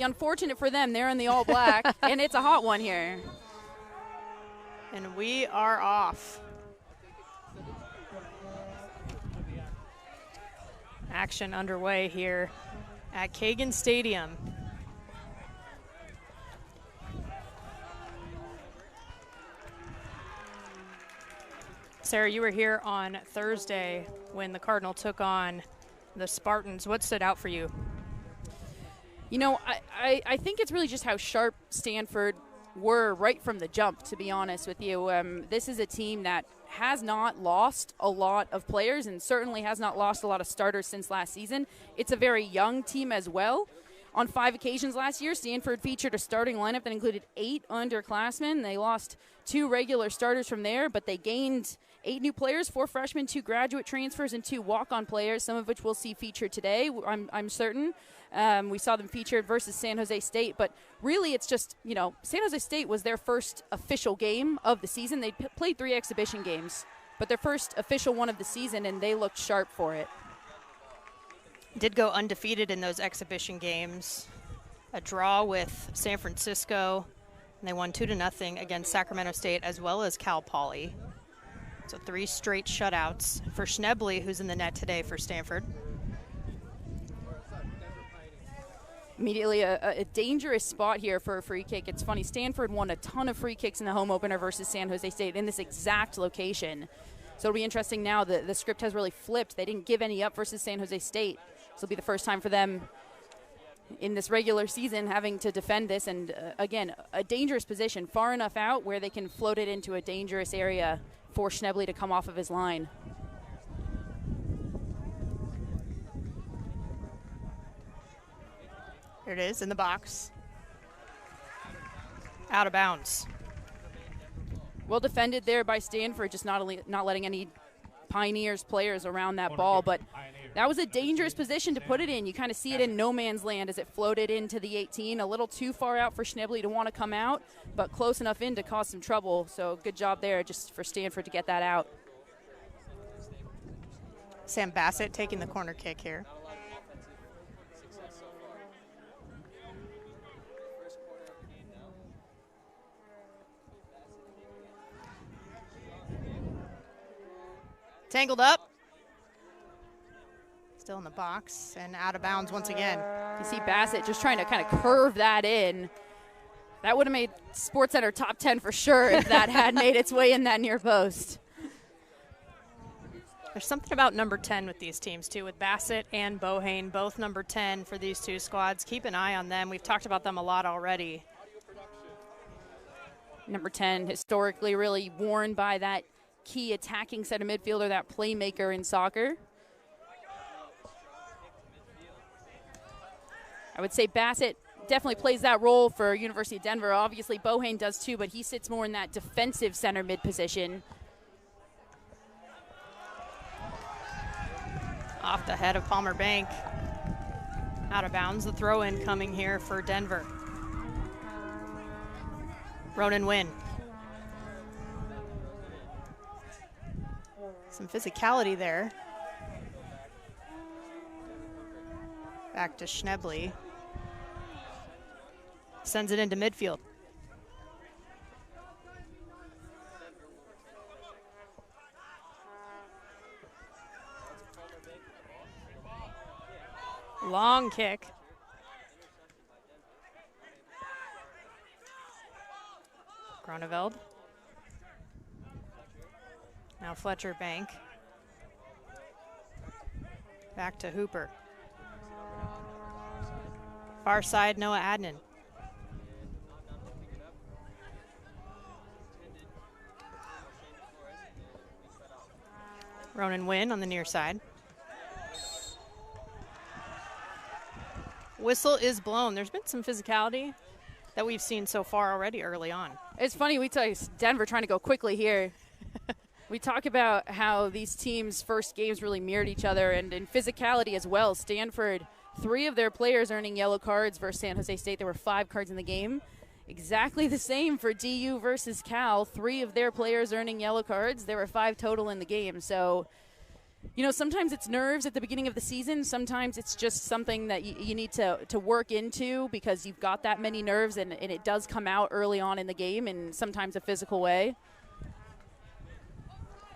Unfortunate for them, they're in the all black, and it's a hot one here. And we are off. Action underway here at Kagan Stadium. Sarah, you were here on Thursday when the Cardinal took on the Spartans. What stood out for you? You know, I think it's really just how sharp Stanford were right from the jump, to be honest with you. This is a team that has not lost a lot of players and certainly has not lost a lot of starters since last season. It's a very young team as well. On 5 occasions last year, Stanford featured a starting lineup that included 8 underclassmen. They lost 2 regular starters from there, but they gained 8 new players, 4 freshmen, 2 graduate transfers, and 2 walk-on players, some of which we'll see featured today, I'm certain. We saw them featured versus San Jose State, but really it's just, you know, San Jose State was their first official game of the season. They played 3 exhibition games, but their first official one of the season, and they looked sharp for it. Did go undefeated in those exhibition games. A draw with San Francisco, and they won 2-0 against Sacramento State as well as Cal Poly. So 3 straight shutouts for Schnebley, who's in the net today for Stanford. Immediately a dangerous spot here for a free kick. It's funny, Stanford won a ton of free kicks in the home opener versus San Jose State in this exact location. So it'll be interesting now that the script has really flipped. They didn't give any up versus San Jose State. This will be the first time for them in this regular season having to defend this. And again, a dangerous position, far enough out where they can float it into a dangerous area for Schnebley to come off of his line. Here it is in the box. Out of bounds. Well defended there by Stanford, just not letting any Pioneers players around that ball, but that was a dangerous position to put it in. You kind of see it in no man's land as it floated into the 18, a little too far out for Schnebley to want to come out, but close enough in to cause some trouble. So good job there just for Stanford to get that out. Sam Bassett taking the corner kick here. Tangled up. Still in the box and out of bounds once again. You see Bassett just trying to kind of curve that in. That would have made SportsCenter top 10 for sure if that had made its way in that near post. There's something about number 10 with these teams too, with Bassett and Bohane, both number 10 for these 2 squads. Keep an eye on them. We've talked about them a lot already. Number 10 historically really worn by that key attacking center midfielder, that playmaker in soccer. I would say Bassett definitely plays that role for University of Denver. Obviously, Bohane does too, but he sits more in that defensive center mid position. Off the head of Palmer Bank. Out of bounds, the throw-in coming here for Denver. Ronan Wynn. Some physicality there. Back to Schnebley. Sends it into midfield. Long kick. Groneveld. Now Fletcher Bank. Back to Hooper. Far side, Noah Adnan. Ronan Wynn on the near side. Whistle is blown. There's been some physicality that we've seen so far already early on. It's funny, we talk Denver trying to go quickly here. We talk about how these teams' first games really mirrored each other, and in physicality as well. Stanford, 3 of their players earning yellow cards versus San Jose State. There were 5 cards in the game. Exactly the same for DU versus Cal. 3 of their players earning yellow cards. There were 5 total in the game. So, you know, sometimes it's nerves at the beginning of the season. Sometimes it's just something that you need to work into because you've got that many nerves, and it does come out early on in the game in sometimes a physical way.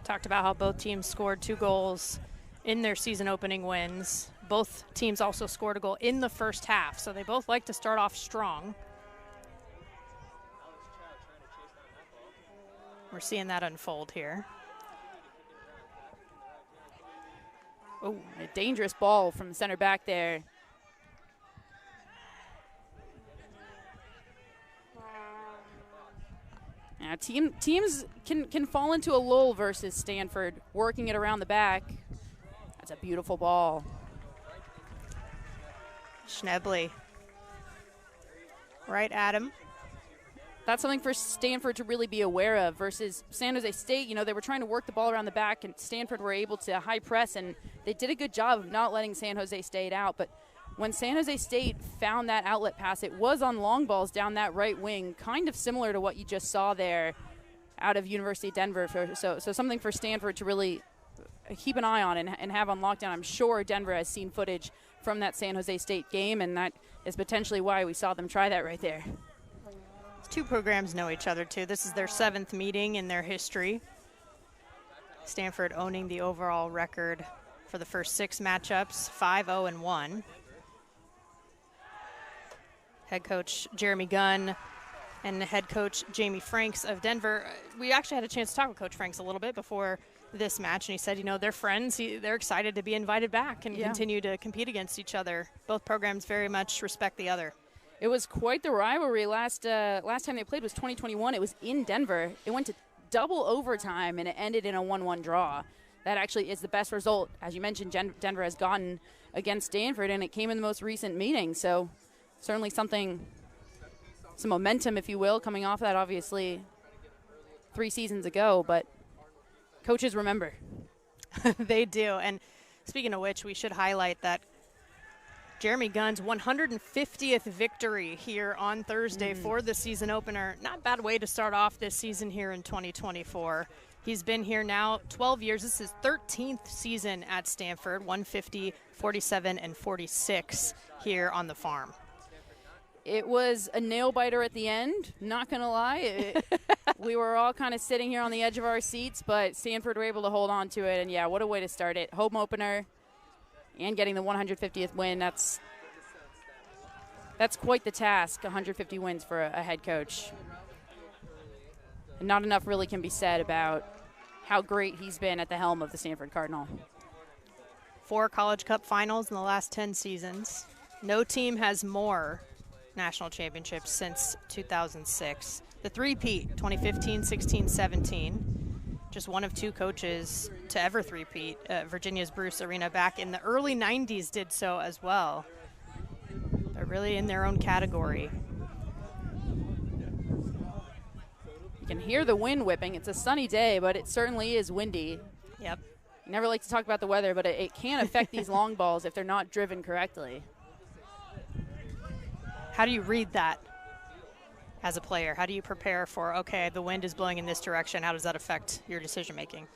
Talked about how both teams scored 2 goals in their season opening wins. Both teams also scored a goal in the first half, so they both like to start off strong. We're seeing that unfold here. Oh, a dangerous ball from the center back there. Now, teams can fall into a lull versus Stanford, working it around the back. That's a beautiful ball. Schnebley. Right at him. That's something for Stanford to really be aware of versus San Jose State. You know, they were trying to work the ball around the back, and Stanford were able to high press, and they did a good job of not letting San Jose State out. But when San Jose State found that outlet pass, it was on long balls down that right wing, kind of similar to what you just saw there out of University of Denver. So something for Stanford to really keep an eye on and have on lockdown. I'm sure Denver has seen footage from that San Jose State game, and that is potentially why we saw them try that right there. 2 programs know each other, too. This is their 7th meeting in their history. Stanford owning the overall record for the first 6 matchups, 5-0-1. Head coach Jeremy Gunn and head coach Jamie Franks of Denver. We actually had a chance to talk with Coach Franks a little bit before this match, and he said, you know, they're friends. They're excited to be invited back and continue to compete against each other. Both programs very much respect the other. It was quite the rivalry. Last time they played was 2021. It was in Denver. It went to double overtime, and it ended in a 1-1 draw. That actually is the best result, as you mentioned, Denver has gotten against Stanford, and it came in the most recent meeting. So certainly some momentum, if you will, coming off that, obviously, 3 seasons ago. But coaches remember. They do. And speaking of which, we should highlight that Jeremy Gunn's 150th victory here on Thursday for the season opener. Not a bad way to start off this season here in 2024. He's been here now 12 years. This is his 13th season at Stanford, 150, 47, and 46 here on the farm. It was a nail-biter at the end, not going to lie. We were all kind of sitting here on the edge of our seats, but Stanford were able to hold on to it. And, yeah, what a way to start it. Home opener. And getting the 150th win, that's quite the task, 150 wins for a head coach. And not enough really can be said about how great he's been at the helm of the Stanford Cardinal. 4 College Cup finals in the last 10 seasons. No team has more national championships since 2006. The three-peat, 2015, 16, 17. Just one of 2 coaches to ever three-peat. Virginia's Bruce Arena back in the early 90s did so as well. They're really in their own category. You can hear the wind whipping. It's a sunny day, but it certainly is windy. Yep. You never like to talk about the weather, but it can affect these long balls if they're not driven correctly. How do you read that as a player? How do you prepare for, okay, the wind is blowing in this direction? How does that affect your decision making?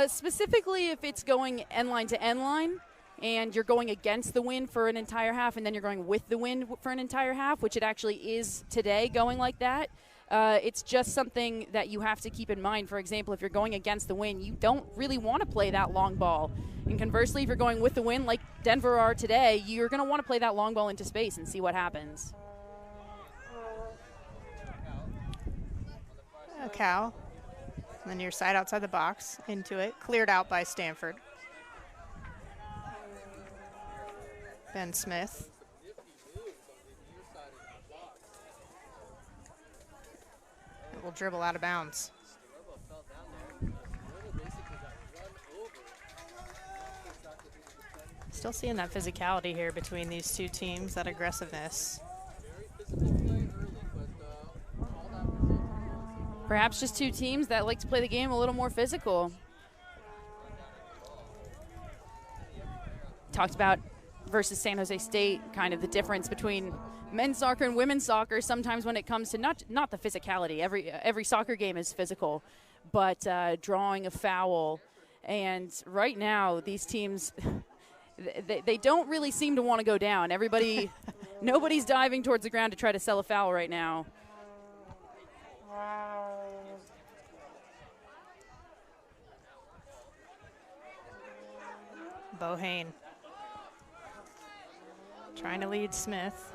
Specifically, if it's going end line to end line and you're going against the wind for an entire half and then you're going with the wind for an entire half, which it actually is today going like that, it's just something that you have to keep in mind. For example, if you're going against the wind, you don't really want to play that long ball. And conversely, if you're going with the wind like Denver are today, you're going to want to play that long ball into space and see what happens. A cow on the near side outside the box, into it, cleared out by Stanford. Ben Smith. It will dribble out of bounds. Still seeing that physicality here between these 2 teams, that aggressiveness. Perhaps just 2 teams that like to play the game a little more physical. Talked about versus San Jose State, kind of the difference between men's soccer and women's soccer. Sometimes when it comes to not the physicality, every soccer game is physical, but drawing a foul And right now, these teams, they don't really seem to want to go down. Nobody's diving towards the ground to try to sell a foul right now. Bohane trying to lead Smith.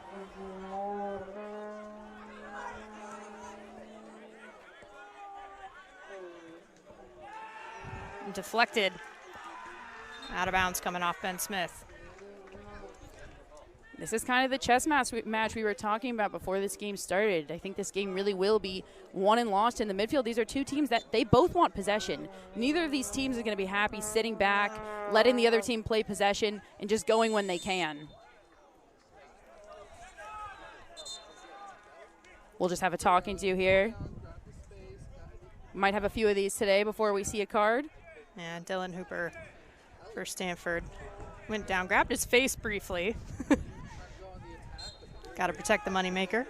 Deflected. Out of bounds coming off Ben Smith. This is kind of the chess match we were talking about before this game started. I think this game really will be won and lost in the midfield. These are two teams that they both want possession. Neither of these teams is going to be happy sitting back, letting the other team play possession, and just going when they can. We'll just have a talking to here. Might have a few of these today before we see a card. Yeah, Dylan Hooper for Stanford. Went down, grabbed his face briefly. Got to protect the moneymaker.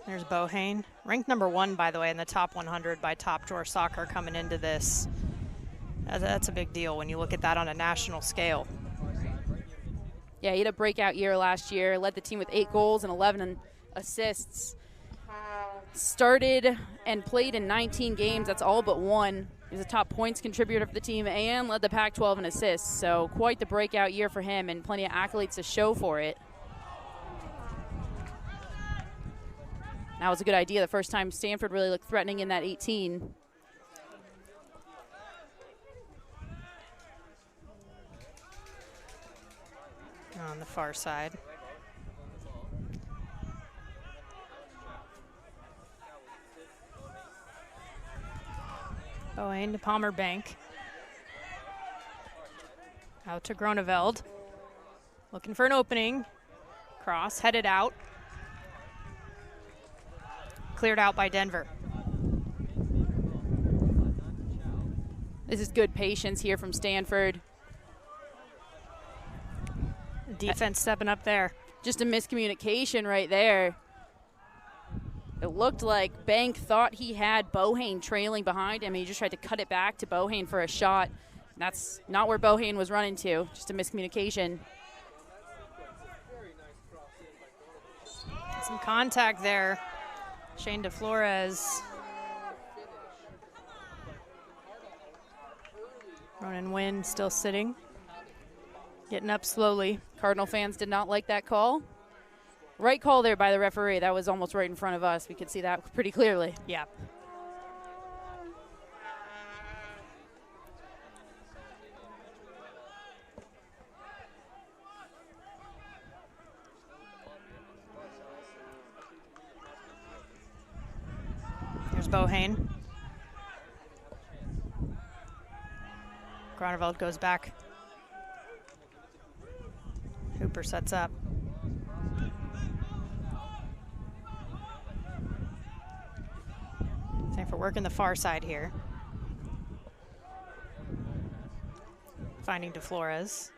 There's Bohane. Ranked number 1, by the way, in the top 100 by Top Drawer Soccer coming into this. That's a big deal when you look at that on a national scale. Yeah, he had a breakout year last year, led the team with 8 goals and 11 assists. Started and played in 19 games. That's all but 1. He was a top points contributor for the team and led the Pac-12 in assists. So quite the breakout year for him and plenty of accolades to show for it. That was a good idea. The first time Stanford really looked threatening in that 18. On the far side. Bohane to Palmer Bank. Out to Groneveld. Looking for an opening. Cross headed out. Cleared out by Denver. This is good patience here from Stanford. Defense stepping up there. Just a miscommunication right there. It looked like Bank thought he had Bohane trailing behind him. He just tried to cut it back to Bohane for a shot. That's not where Bohane was running to. Just a miscommunication. Some contact there. Shane DeFlores. Ronan Wynn still sitting. Getting up slowly. Cardinal fans did not like that call. Right call there by the referee. That was almost right in front of us. We could see that pretty clearly. Yeah. There's Bohane. Groneveld goes back. Hooper sets up. Stanford working the far side here. Finding DeFlores.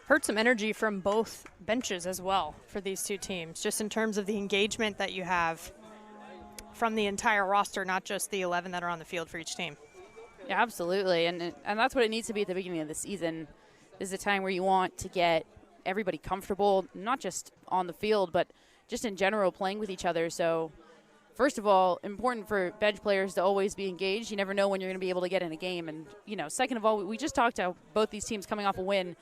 Heard some energy from both benches as well for these two teams, just in terms of the engagement that you have from the entire roster, not just the 11 that are on the field for each team. Yeah, absolutely, and that's what it needs to be at the beginning of the season. This is a time where you want to get everybody comfortable, not just on the field, but just in general playing with each other. So first of all, important for bench players to always be engaged. You never know when you're going to be able to get in a game. And, you know, second of all, we just talked to both these teams coming off a win.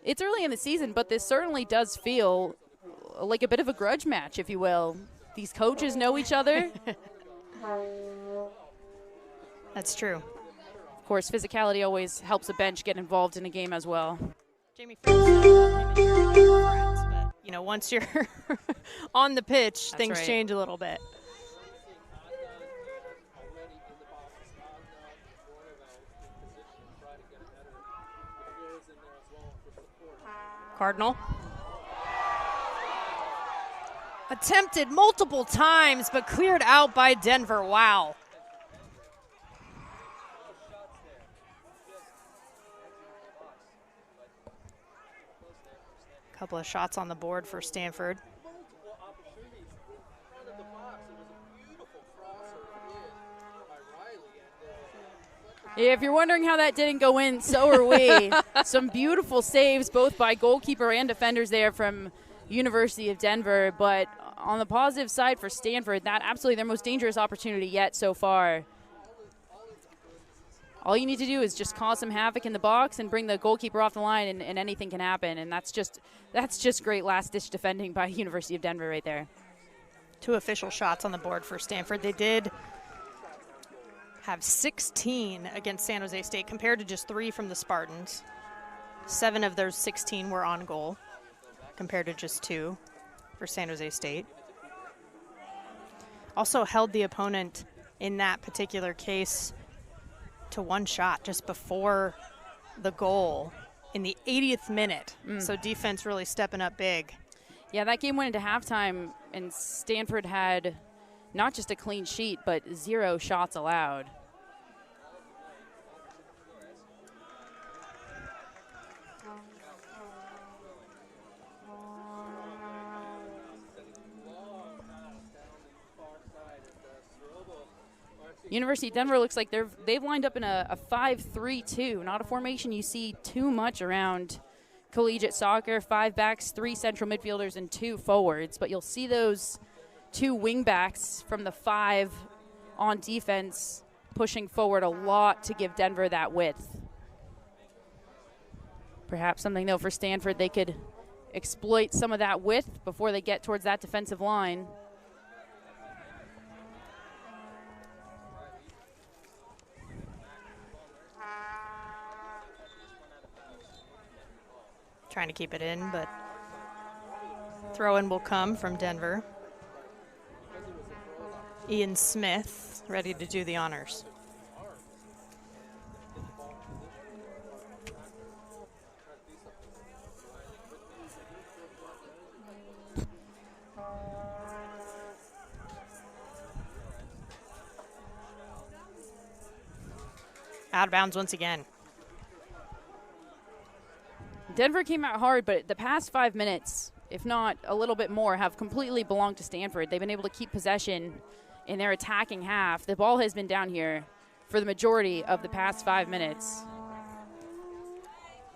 It's early in the season, but this certainly does feel like a bit of a grudge match, if you will. These coaches know each other. That's true. Of course, physicality always helps a bench get involved in a game as well. Jamie friends, but you know, once you're on the pitch, That's things right. change a little bit. Cardinal. Attempted multiple times, but cleared out by Denver. Wow. A couple of shots on the board for Stanford. Yeah, if you're wondering how that didn't go in, so are we. Some beautiful saves, both by goalkeeper and defenders there from University of Denver. But on the positive side for Stanford, that absolutely their most dangerous opportunity yet so far. All you need to do is just cause some havoc in the box and bring the goalkeeper off the line, and anything can happen. And that's just great last-ditch defending by University of Denver right there. 2 official shots on the board for Stanford. They did have 16 against San Jose State compared to just 3 from the Spartans. 7 of those 16 were on goal compared to just 2 for San Jose State. Also held the opponent in that particular case to 1 shot just before the goal in the 80th minute. So defense really stepping up big. Yeah, that game went into halftime, and Stanford had not just a clean sheet, but 0 shots allowed. University of Denver looks like they've lined up in a 5-3-2, not a formation you see too much around collegiate soccer. 5 backs, 3 central midfielders, and 2 forwards. But you'll see those 2 wing backs from the 5 on defense pushing forward a lot to give Denver that width. Perhaps something, though, for Stanford, they could exploit some of that width before they get towards that defensive line. Trying to keep it in, but throw-in will come from Denver. Ian Smith ready to do the honors. Out of bounds once again. Denver came out hard, but the past 5 minutes, if not a little bit more, have completely belonged to Stanford. They've been able to keep possession in their attacking half. The ball has been down here for the majority of the past 5 minutes.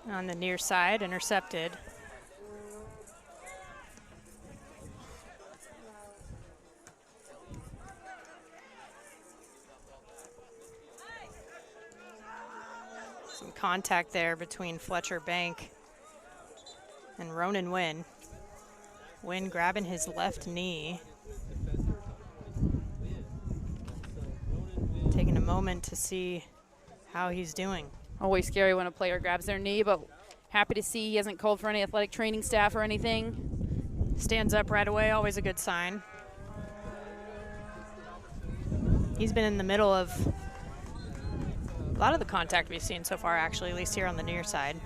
On the near side, intercepted. Some contact there between Fletcher Bank and Ronan Wynn. Wynn grabbing his left knee. Taking a moment to see how he's doing. Always scary when a player grabs their knee, but happy to see he hasn't called for any athletic training staff or anything. Stands up right away, always a good sign. He's been in the middle of a lot of the contact we've seen so far, actually, at least here on the near side.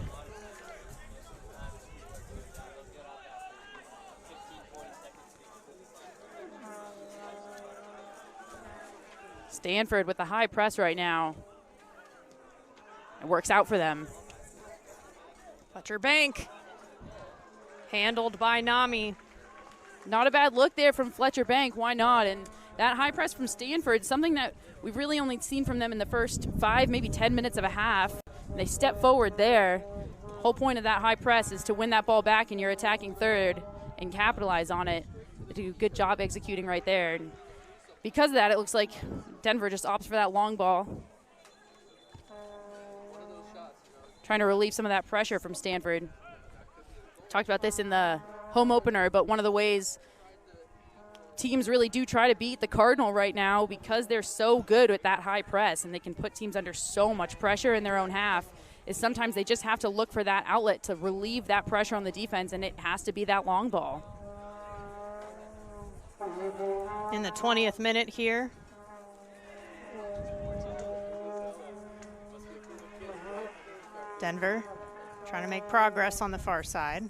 Stanford with the high press right now. It works out for them. Fletcher Bank, handled by Nami. Not a bad look there from Fletcher Bank. Why not? And that high press from Stanford, something that we've really only seen from them in the first 5, maybe 10 minutes of a half. They step forward there. Whole point of that high press is to win that ball back in your attacking third and capitalize on it. They do a good job executing right there. And because of that, it looks like Denver just opts for that long ball. Trying to relieve some of that pressure from Stanford. Talked about this in the home opener, but one of the ways teams really do try to beat the Cardinal right now, because they're so good with that high press and they can put teams under so much pressure in their own half, is sometimes they just have to look for that outlet to relieve that pressure on the defense, and it has to be that long ball. In the 20th minute here. Denver trying to make progress on the far side.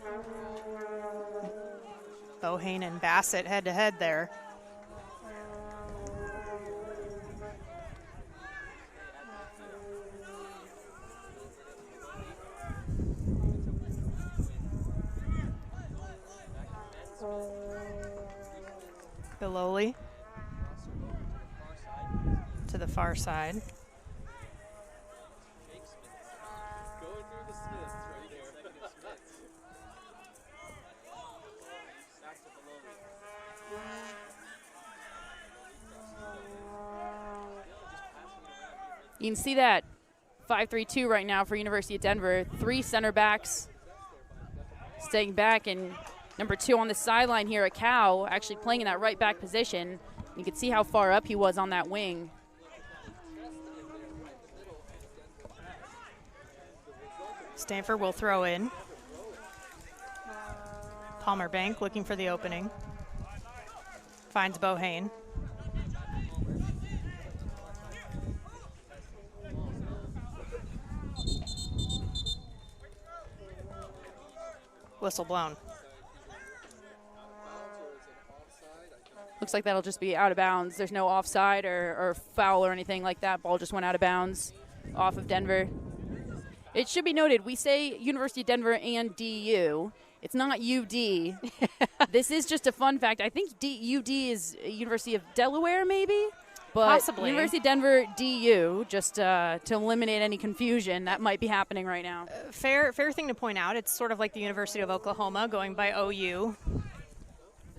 Bohane and Bassett head-to-head there. Lowly to the far side. You can see that 5-3-2 right now for University of Denver. 3 center backs staying back, and number 2 on the sideline here at Cal, actually playing in that right back position. You can see how far up he was on that wing. Stanford will throw in. Palmer Bank looking for the opening. Finds Bohane. Whistle blown. Looks like that'll just be out of bounds. There's no offside or foul or anything like that. Ball just went out of bounds off of Denver. It should be noted, we say University of Denver and DU. It's not UD. This is just a fun fact. I think UD is University of Delaware, maybe? But possibly. University of Denver, DU, just to eliminate any confusion that might be happening right now. Fair thing to point out. It's sort of like the University of Oklahoma going by OU.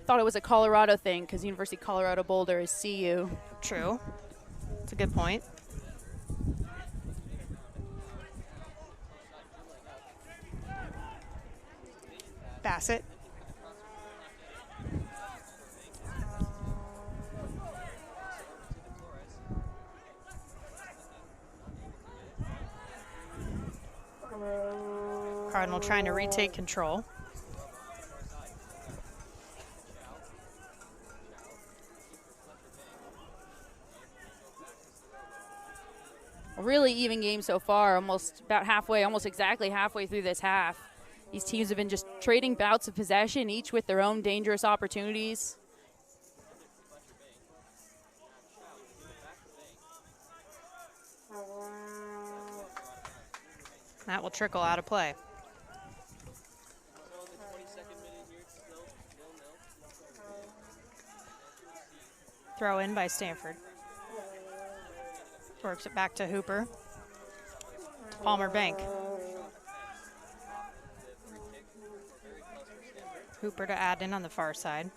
Thought it was a Colorado thing because University of Colorado Boulder is CU. True. That's a good point. Bassett. Cardinal trying to retake control. A really even game so far, almost exactly halfway through this half. These teams have been just trading bouts of possession, each with their own dangerous opportunities. That will trickle out of play. Throw in by Stanford. Works it back to Hooper. To Palmer Bank. Hooper to Adden on the far side.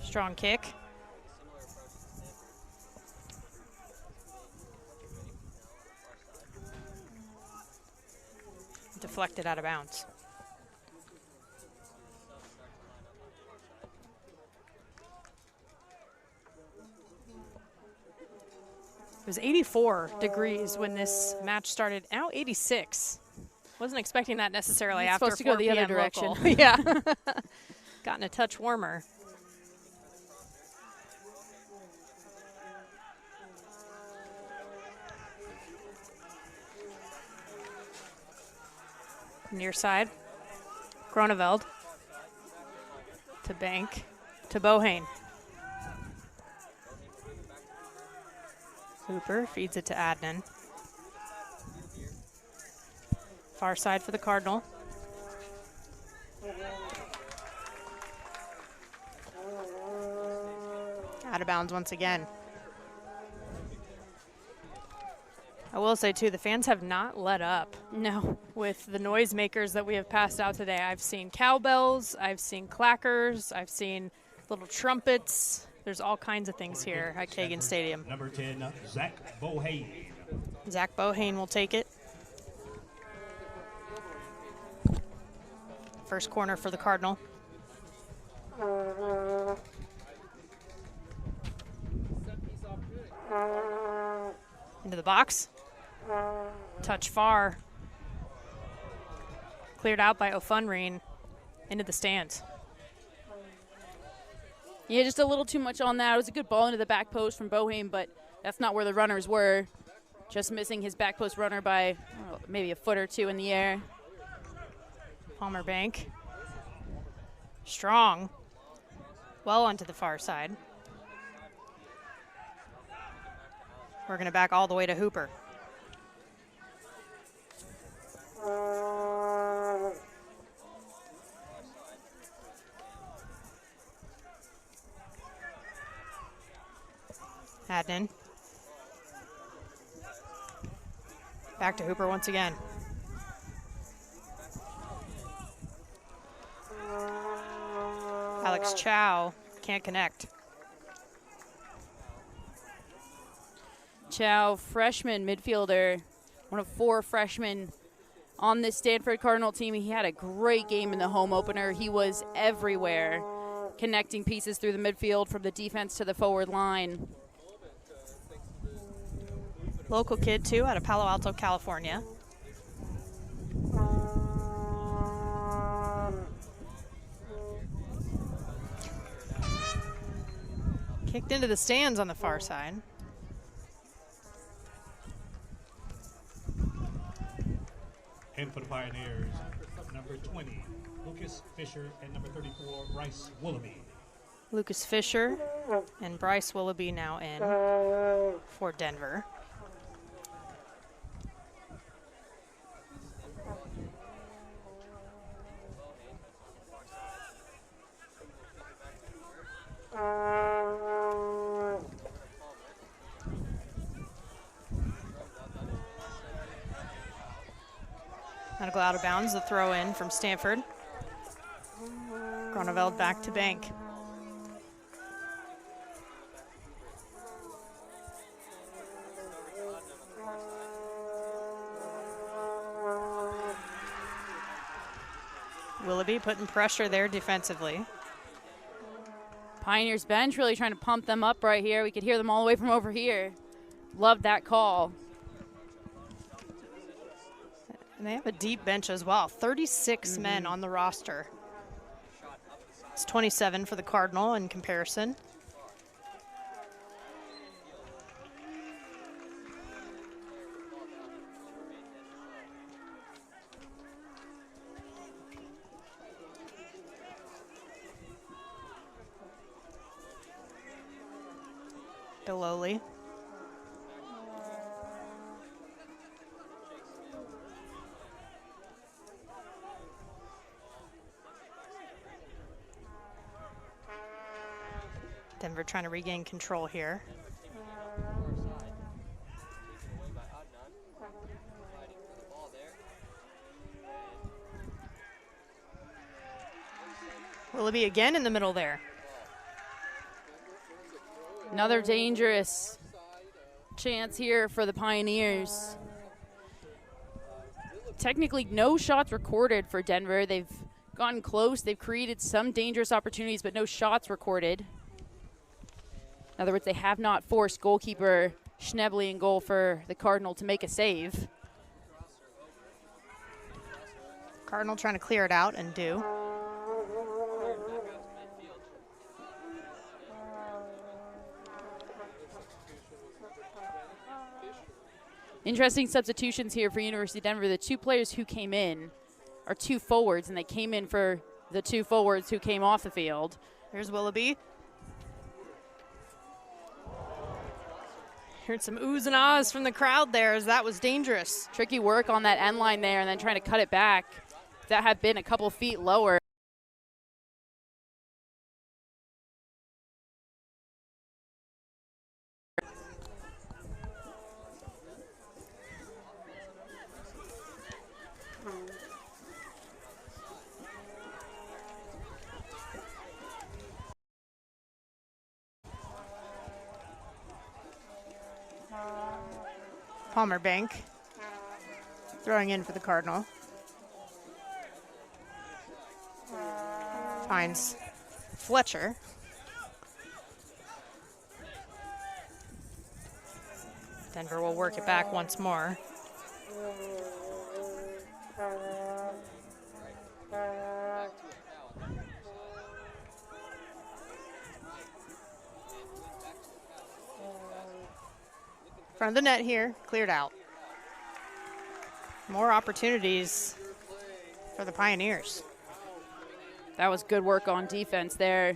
Strong kick. Deflected out of bounds. It was 84 degrees when this match started. Now 86. Wasn't expecting that necessarily It's after supposed to go 4 the other p.m. direction. local. Yeah. Gotten a touch warmer. Near side. Groneveld. To Bank. To Bohane. Hooper feeds it to Adnan. Far side for the Cardinal. Out of bounds once again. I will say, too, the fans have not let up. No. With the noisemakers that we have passed out today. I've seen cowbells, I've seen clackers, I've seen little trumpets. There's all kinds of things here at Kagan Stadium. Number 10, Zach Bohane. Zach Bohane will take it. First corner for the Cardinal. Into the box. Touch far. Cleared out by Ofunreen. Into the stands. Yeah, just a little too much on that. It was a good ball into the back post from Bohane, but that's not where the runners were. Just missing his back post runner by maybe a foot or two in the air. Palmer Bank. Strong. Well onto the far side. Working it back all the way to Hooper. Adnan. Back to Hooper once again. Alex Chow can't connect. Chow, freshman midfielder, one of 4 freshmen on this Stanford Cardinal team. He had a great game in the home opener. He was everywhere, connecting pieces through the midfield from the defense to the forward line. Local kid, too, out of Palo Alto, California. Kicked into the stands on the far side. And for the Pioneers, number 20, Lucas Fisher, and number 34, Bryce Willoughby. Lucas Fisher and Bryce Willoughby now in for Denver. That'll go out of bounds, the throw in from Stanford. Groneveld back to Bank. Willoughby putting pressure there defensively. Pioneers bench really trying to pump them up right here. We could hear them all the way from over here. Loved that call. And they have a deep bench as well. 36 men on the roster. It's 27 for the Cardinal in comparison. Biloli. Denver trying to regain control here. Willoughby again in the middle there. Another dangerous chance here for the Pioneers. Technically, no shots recorded for Denver. They've gotten close. They've created some dangerous opportunities, but no shots recorded. In other words, they have not forced goalkeeper Schnebley in goal for the Cardinal to make a save. Cardinal trying to clear it out and do. Interesting substitutions here for University of Denver. The 2 players who came in are 2 forwards, and they came in for the 2 forwards who came off the field. Here's Willoughby. Heard some oohs and ahs from the crowd there as that was dangerous. Tricky work on that end line there and then trying to cut it back. If that had been a couple feet lower. Palmer Bank throwing in for the Cardinal. Finds Fletcher. Denver will work it back once more. Front of the net here, cleared out. More opportunities for the Pioneers. That was good work on defense there.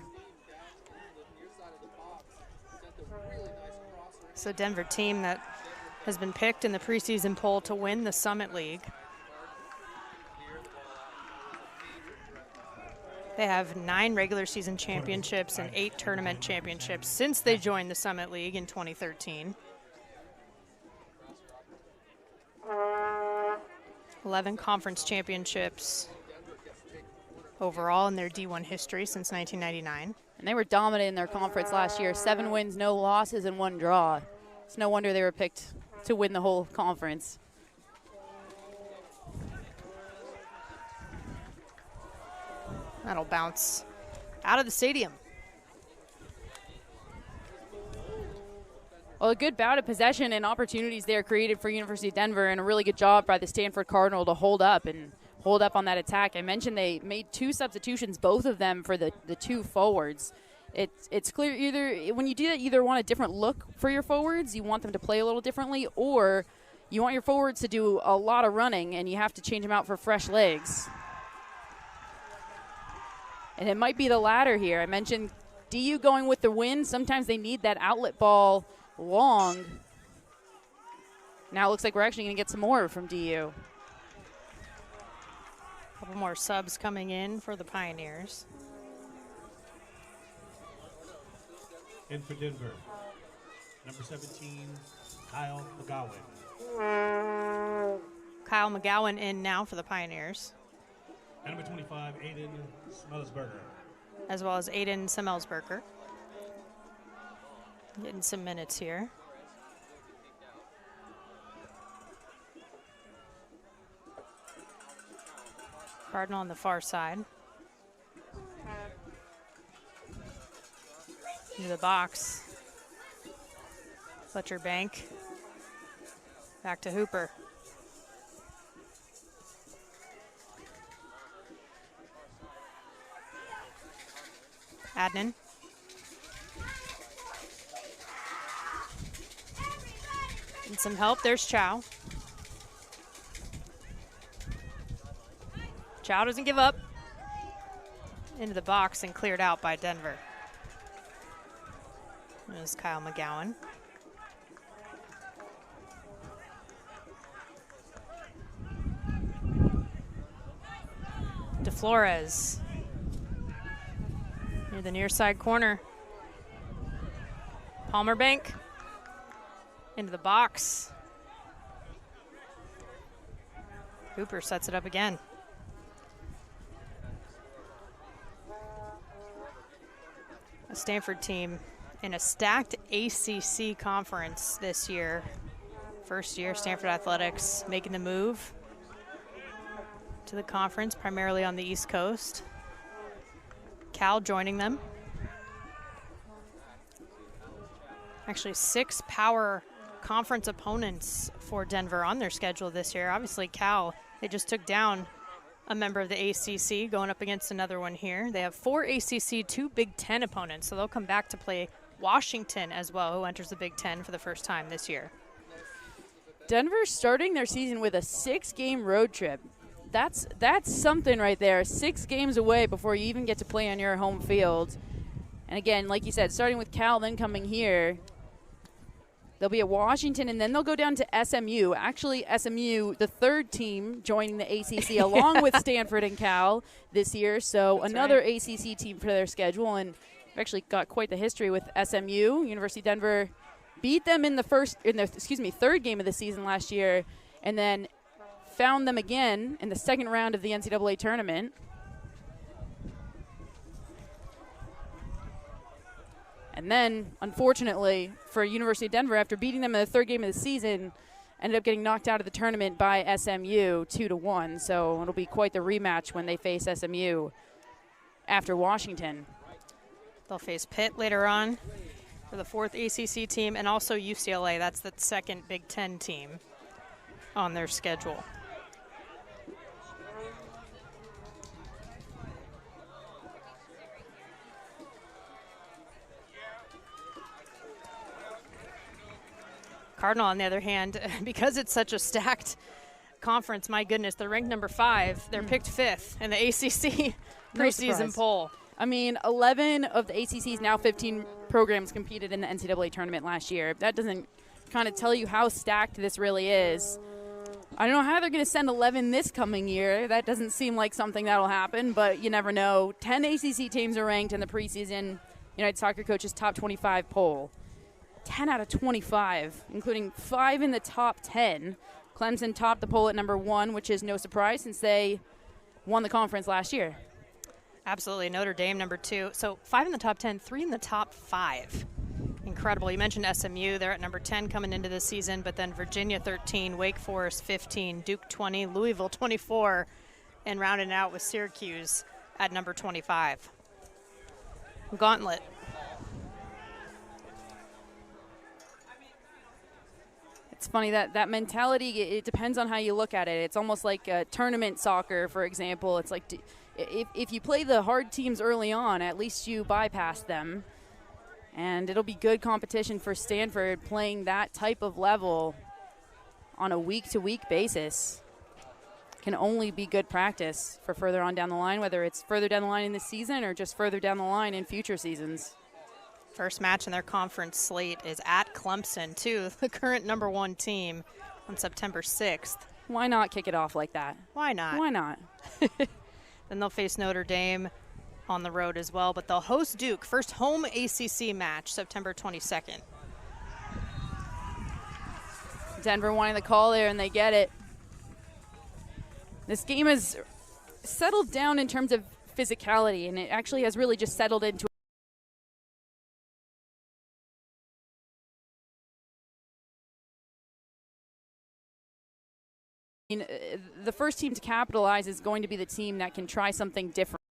So Denver team that has been picked in the preseason poll to win the Summit League. They have 9 regular season championships and 8 tournament championships since they joined the Summit League in 2013. 11 conference championships overall in their D1 history since 1999. And they were dominant in their conference last year. 7 wins, no losses, and 1 draw. It's no wonder they were picked to win the whole conference. That'll bounce out of the stadium. Well, a good bout of possession and opportunities there created for University of Denver, and a really good job by the Stanford Cardinal to hold up on that attack. I mentioned they made 2 substitutions, both of them for the 2 forwards. It's clear either when you do that, you either want a different look for your forwards, you want them to play a little differently, or you want your forwards to do a lot of running and you have to change them out for fresh legs. And it might be the latter here. I mentioned DU going with the wind. Sometimes they need that outlet ball long. Now it looks like we're actually going to get some more from DU. A couple more subs coming in for the Pioneers. In for Denver, number 17, Kyle McGowan. Kyle McGowan in now for the Pioneers. And number 25, Aiden Smellsberger. As well as Aiden Semelsberger. Getting some minutes here. Cardinal on the far side. Into the box. Fletcher Bank. Back to Hooper. Adnan. And some help. There's Chow. Chow doesn't give up. Into the box and cleared out by Denver. There's Kyle McGowan. DeFlores. Near the near side corner. Palmer Bank. Into the box. Hooper sets it up again. A Stanford team in a stacked ACC conference this year. First year, Stanford Athletics making the move to the conference, primarily on the East Coast. Cal joining them. Actually, 6 power conference opponents for Denver on their schedule this year. Obviously, Cal, they just took down a member of the ACC, going up against another one here. They have 4 ACC, 2 Big Ten opponents, so they'll come back to play Washington as well, who enters the Big Ten for the first time this year. Denver's starting their season with a 6-game road trip. That's something right there. 6 games away before you even get to play on your home field. And again, like you said, starting with Cal, then coming here. They'll be at Washington, and then they'll go down to SMU. Actually, SMU, the 3rd team joining the ACC, along with Stanford and Cal this year. So That's another right. ACC team for their schedule, and we've actually got quite the history with SMU. University of Denver beat them in the 3rd game of the season last year, and then found them again in the 2nd round of the NCAA tournament. And then, unfortunately, for University of Denver, after beating them in the 3rd game of the season, ended up getting knocked out of the tournament by SMU 2-1. So it'll be quite the rematch when they face SMU after Washington. They'll face Pitt later on for the 4th ACC team, and also UCLA. That's the 2nd Big Ten team on their schedule. Cardinal, on the other hand, because it's such a stacked conference, my goodness, they're ranked number 5. They're picked 5th in the ACC preseason poll. I mean, 11 of the ACC's now 15 programs competed in the NCAA tournament last year. That doesn't kind of tell you how stacked this really is. I don't know how they're going to send 11 this coming year. That doesn't seem like something that'll happen, but you never know. 10 ACC teams are ranked in the preseason United Soccer Coaches top 25 poll. 10 out of 25, including 5 in the top 10. Clemson topped the poll at number 1, which is no surprise since they won the conference last year. Absolutely. Notre Dame, number 2. So 5 in the top 10, 3 in the top 5. Incredible. You mentioned SMU. They're at number 10 coming into this season, but then Virginia 13, Wake Forest 15, Duke 20, Louisville 24, and rounding out with Syracuse at number 25. Gauntlet. It's funny that mentality, it depends on how you look at it. It's almost like tournament soccer, for example. It's like if you play the hard teams early on, at least you bypass them. And it'll be good competition for Stanford playing that type of level on a week-to-week basis. Can only be good practice for further on down the line, whether it's further down the line in this season or just further down the line in future seasons. First match in their conference slate is at Clemson, too, the current number 1 team, on September 6th. Why not kick it off like that? Why not? Why not? Then they'll face Notre Dame on the road as well, but they'll host Duke. First home ACC match, September 22nd. Denver wanting the call there, and they get it. This game has settled down in terms of physicality, and it actually has really just settled into the first team to capitalize is going to be the team that can try something different.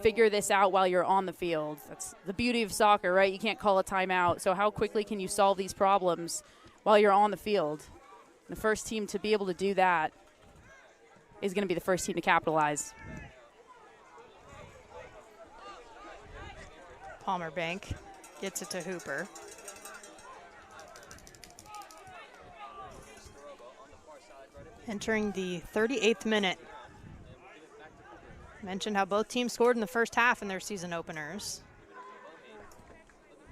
Figure this out while you're on the field. That's the beauty of soccer, right? You can't call a timeout. So how quickly can you solve these problems while you're on the field? The first team to be able to do that is going to be the first team to capitalize. Palmer Bank gets it to Hooper. Entering the 38th minute. Mentioned how both teams scored in the first half in their season openers.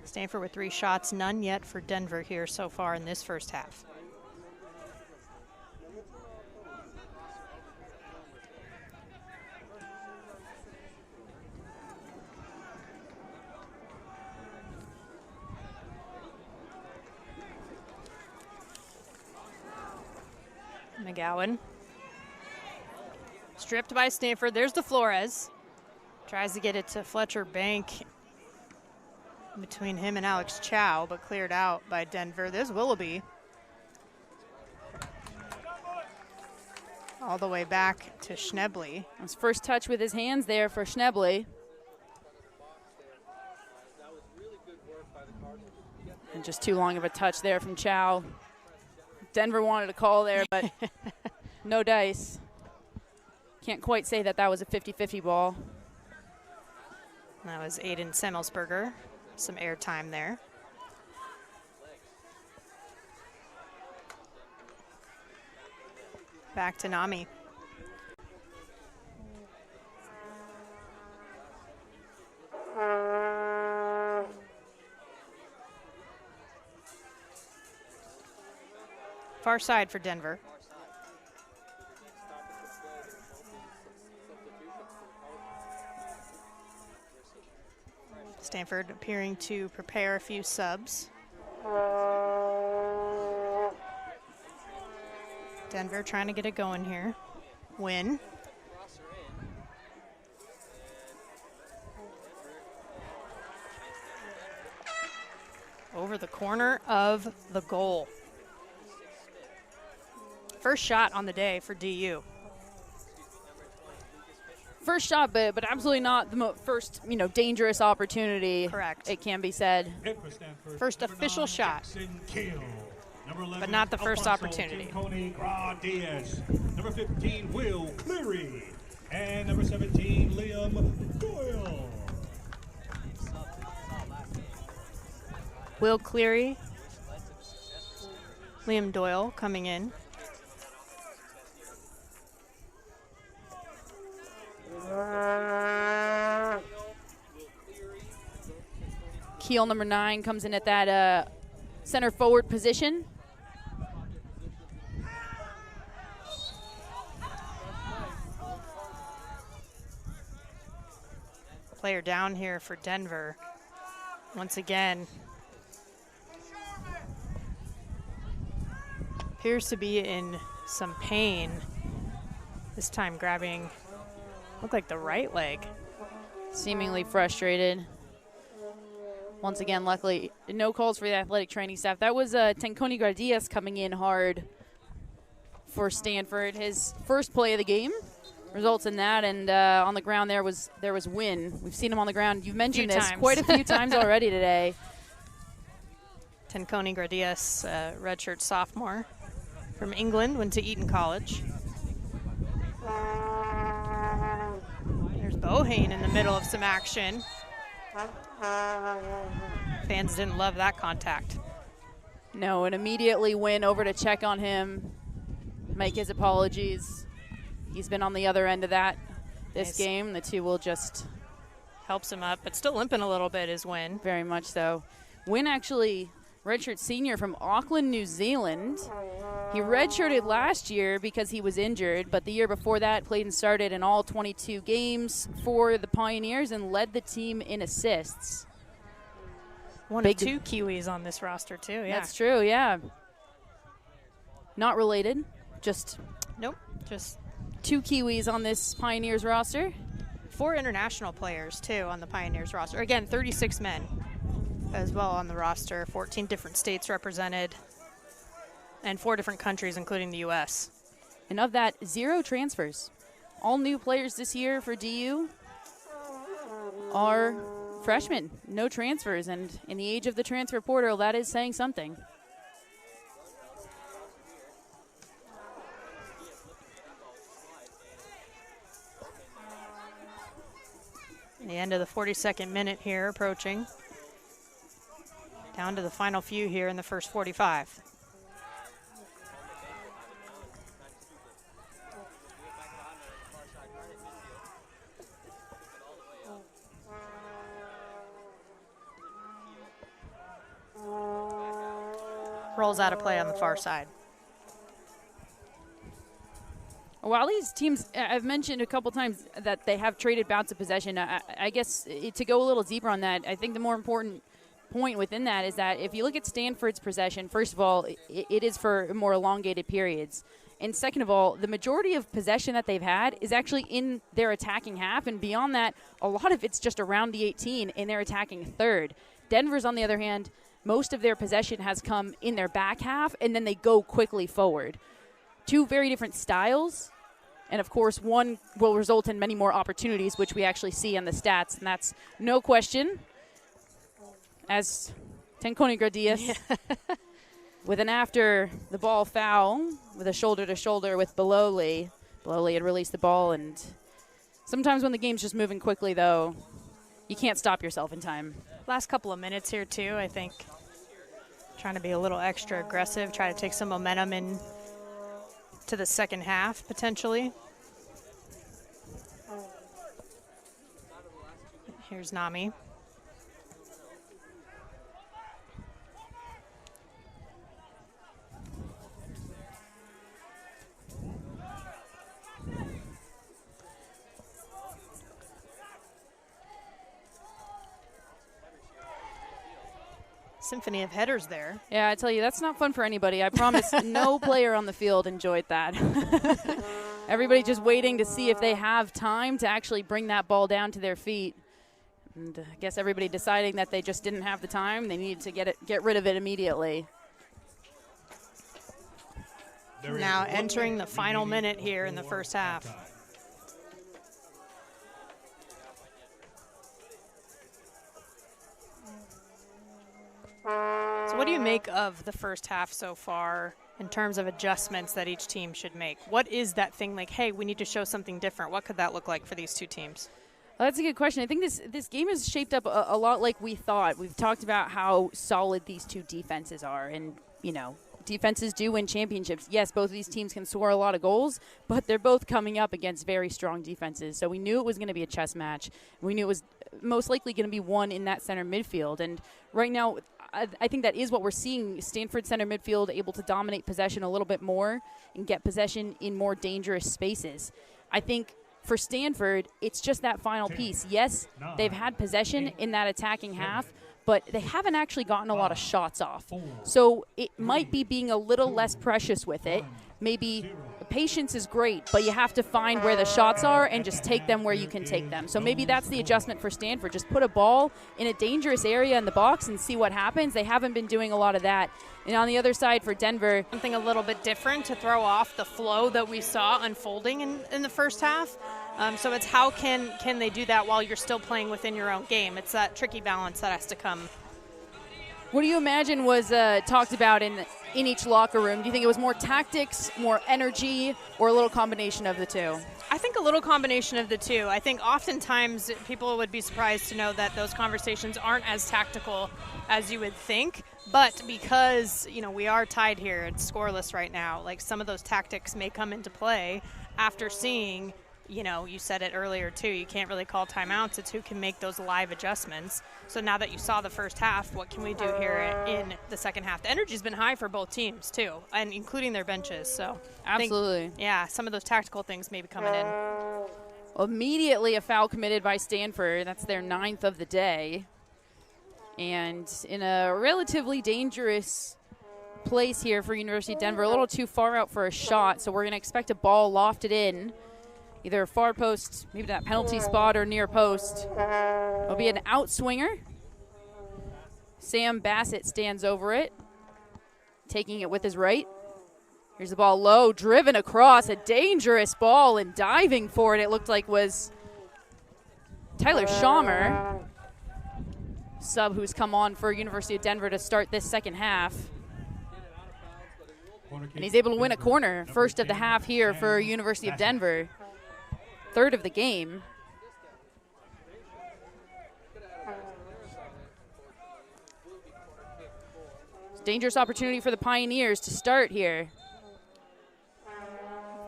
Stanford with 3 shots, none yet for Denver here so far in this first half. McGowan. Stripped by Stanford. There's DeFlores. Tries to get it to Fletcher Bank between him and Alex Chow, but cleared out by Denver. There's Willoughby. All the way back to Schnebley. His first touch with his hands there for Schnebley. And just too long of a touch there from Chow. Denver wanted a call there, but no dice. Can't quite say that was a 50-50 ball. That was Aiden Semmelsberger. Some airtime there. Back to Nami. Far side for Denver. Stanford appearing to prepare a few subs. Denver trying to get it going here. Win. Over the corner of the goal. First shot on the day for DU. First shot, but absolutely not the first, dangerous opportunity. Correct. It can be said. First official shot, but not the first opportunity. Number 15, Will Cleary. And number 17, Liam Doyle. Will Cleary, Liam Doyle coming in. Keel number 9 comes in at that center forward position. player down here for Denver. Once again, appears to be in some pain. This time grabbing, looked like the right leg. Seemingly frustrated. Once again, luckily, no calls for the athletic training staff. That was Tenconi Gardias coming in hard for Stanford. His first play of the game results in that, and on the ground there was Wynn. We've seen him on the ground. You've mentioned this quite a few times already today. Tenconi Gardias, redshirt sophomore from England, went to Eton College. There's Bohane in the middle of some action. Fans didn't love that contact. No, and immediately Wynn over to check on him, make his apologies. He's been on the other end of that this game. The two will just... Helps him up, but still limping a little bit is Wynn. Very much so. Wynn actually, redshirt senior from Auckland, New Zealand. He redshirted last year because he was injured, but the year before that played and started in all 22 games for the Pioneers and led the team in assists. One of two Kiwis on this roster too, yeah. That's true, yeah. Not related, just... Nope, just... 2 Kiwis on this Pioneers roster. 4 international players too on the Pioneers roster. Again, 36 men as well on the roster, 14 different states represented, and 4 different countries, including the U.S. And of that, 0 transfers. All new players this year for DU are freshmen, no transfers. And in the age of the transfer portal, that is saying something. The end of the 42nd minute here approaching. Down to the final few here in the first 45. Rolls out of play on the far side. While these teams, I've mentioned a couple times that they have traded bouts of possession. I guess to go a little deeper on that, I think the more important point within that is that if you look at Stanford's possession, first of all, it is for more elongated periods. And second of all, the majority of possession that they've had is actually in their attacking half. And beyond that, a lot of it's just around the 18 in their attacking third. Denver's, on the other hand, most of their possession has come in their back half, and then they go quickly forward. 2 very different styles, and of course one will result in many more opportunities, which we actually see on the stats, and that's no question. As Tenconi Gardias with an after the ball foul with a shoulder-to-shoulder with Beloli. Beloli had released the ball, and sometimes when the game's just moving quickly, though, you can't stop yourself in time. Last couple of minutes here, too, I think. Trying to be a little extra aggressive, try to take some momentum in to the second half, potentially. Here's Nami. Symphony of headers there. Yeah, I tell you, that's not fun for anybody. I promise no player on the field enjoyed that. Everybody just waiting to see if they have time to actually bring that ball down to their feet. And I guess everybody deciding that they just didn't have the time. They needed to get rid of it immediately. Now entering the final minute here in the first half. So what do you make of the first half so far in terms of adjustments that each team should make? What is that thing like, hey, we need to show something different? What could that look like for these two teams? Well, that's a good question. I think this game is shaped up a lot like we thought. We've talked about how solid these two defenses are, and, you know, defenses do win championships. Yes, both of these teams can score a lot of goals, but they're both coming up against very strong defenses. So we knew it was going to be a chess match. We knew it was most likely going to be won in that center midfield. And right now, I think that is what we're seeing. Stanford center midfield able to dominate possession a little bit more and get possession in more dangerous spaces. I think for Stanford, it's just that final piece. Yes, they've had possession in that attacking half, but they haven't actually gotten a lot of shots off. So it might be being a little less precious with it. Maybe patience is great, but you have to find where the shots are and just take them where you can take them. So maybe that's the adjustment for Stanford. Just put a ball in a dangerous area in the box and see what happens. They haven't been doing a lot of that. And on the other side for Denver, something a little bit different to throw off the flow that we saw unfolding in the first half. So it's how can they do that while you're still playing within your own game? It's that tricky balance that has to come. What do you imagine was talked about in each locker room? Do you think it was more tactics, more energy, or a little combination of the two? I think a little combination of the two. I think oftentimes people would be surprised to know that those conversations aren't as tactical as you would think. But because, we are tied here, it's scoreless right now, like some of those tactics may come into play after seeing, you said it earlier too, you can't really call timeouts. It's who can make those live adjustments. So now that you saw the first half, what can we do here in the second half? The energy's been high for both teams too, and including their benches. So absolutely. Some of those tactical things may be coming in. Immediately a foul committed by Stanford. That's their 9th of the day. And in a relatively dangerous place here for University of Denver, a little too far out for a shot, so we're going to expect a ball lofted in, either a far post, maybe that penalty spot, or near post. It'll be an outswinger. Sam Bassett stands over it, taking it with his right. Here's the ball low, driven across, a dangerous ball, and diving for it looked like was Tyler Schaumer, sub who's come on for University of Denver to start this second half. And he's able to win a corner, first of the half here for University of Denver, third of the game. Dangerous opportunity for the Pioneers to start here.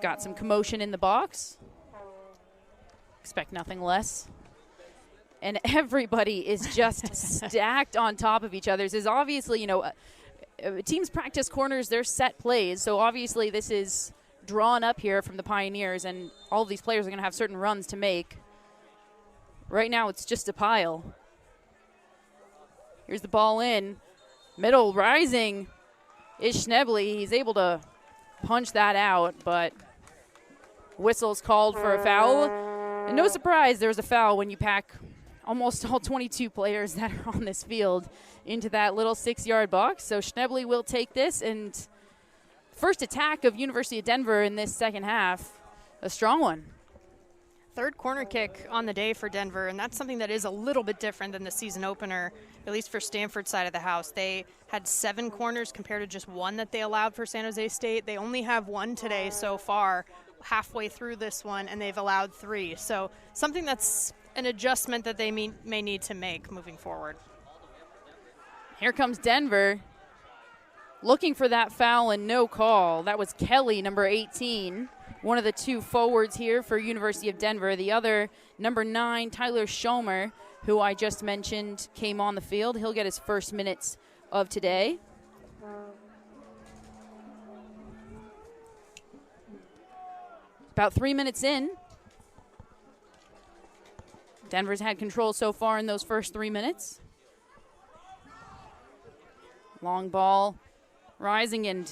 Got some commotion in the box. Expect nothing less. And everybody is just stacked on top of each other. This is obviously, teams practice corners, they're set plays. So obviously this is drawn up here from the Pioneers, and all of these players are going to have certain runs to make. Right now it's just a pile. Here's the ball in. Middle rising is Schneble. He's able to punch that out, but whistle's called for a foul. And no surprise there was a foul when you pack almost all 22 players that are on this field into that little 6-yard box. So Schneble will take this, and first attack of University of Denver in this second half, a strong one. Third corner kick on the day for Denver, and that's something that is a little bit different than the season opener, at least for Stanford's side of the house. They had 7 corners compared to just 1 that they allowed for San Jose State. They only have 1 today so far, halfway through this one, and they've allowed 3. So something that's an adjustment that they may need to make moving forward. Here comes Denver, looking for that foul and no call. That was Kelly, number 18. One of the 2 forwards here for University of Denver. The other, number 9, Tyler Schaumer, who I just mentioned, came on the field. He'll get his first minutes of today. About 3 minutes in. Denver's had control so far in those first 3 minutes. Long ball rising, and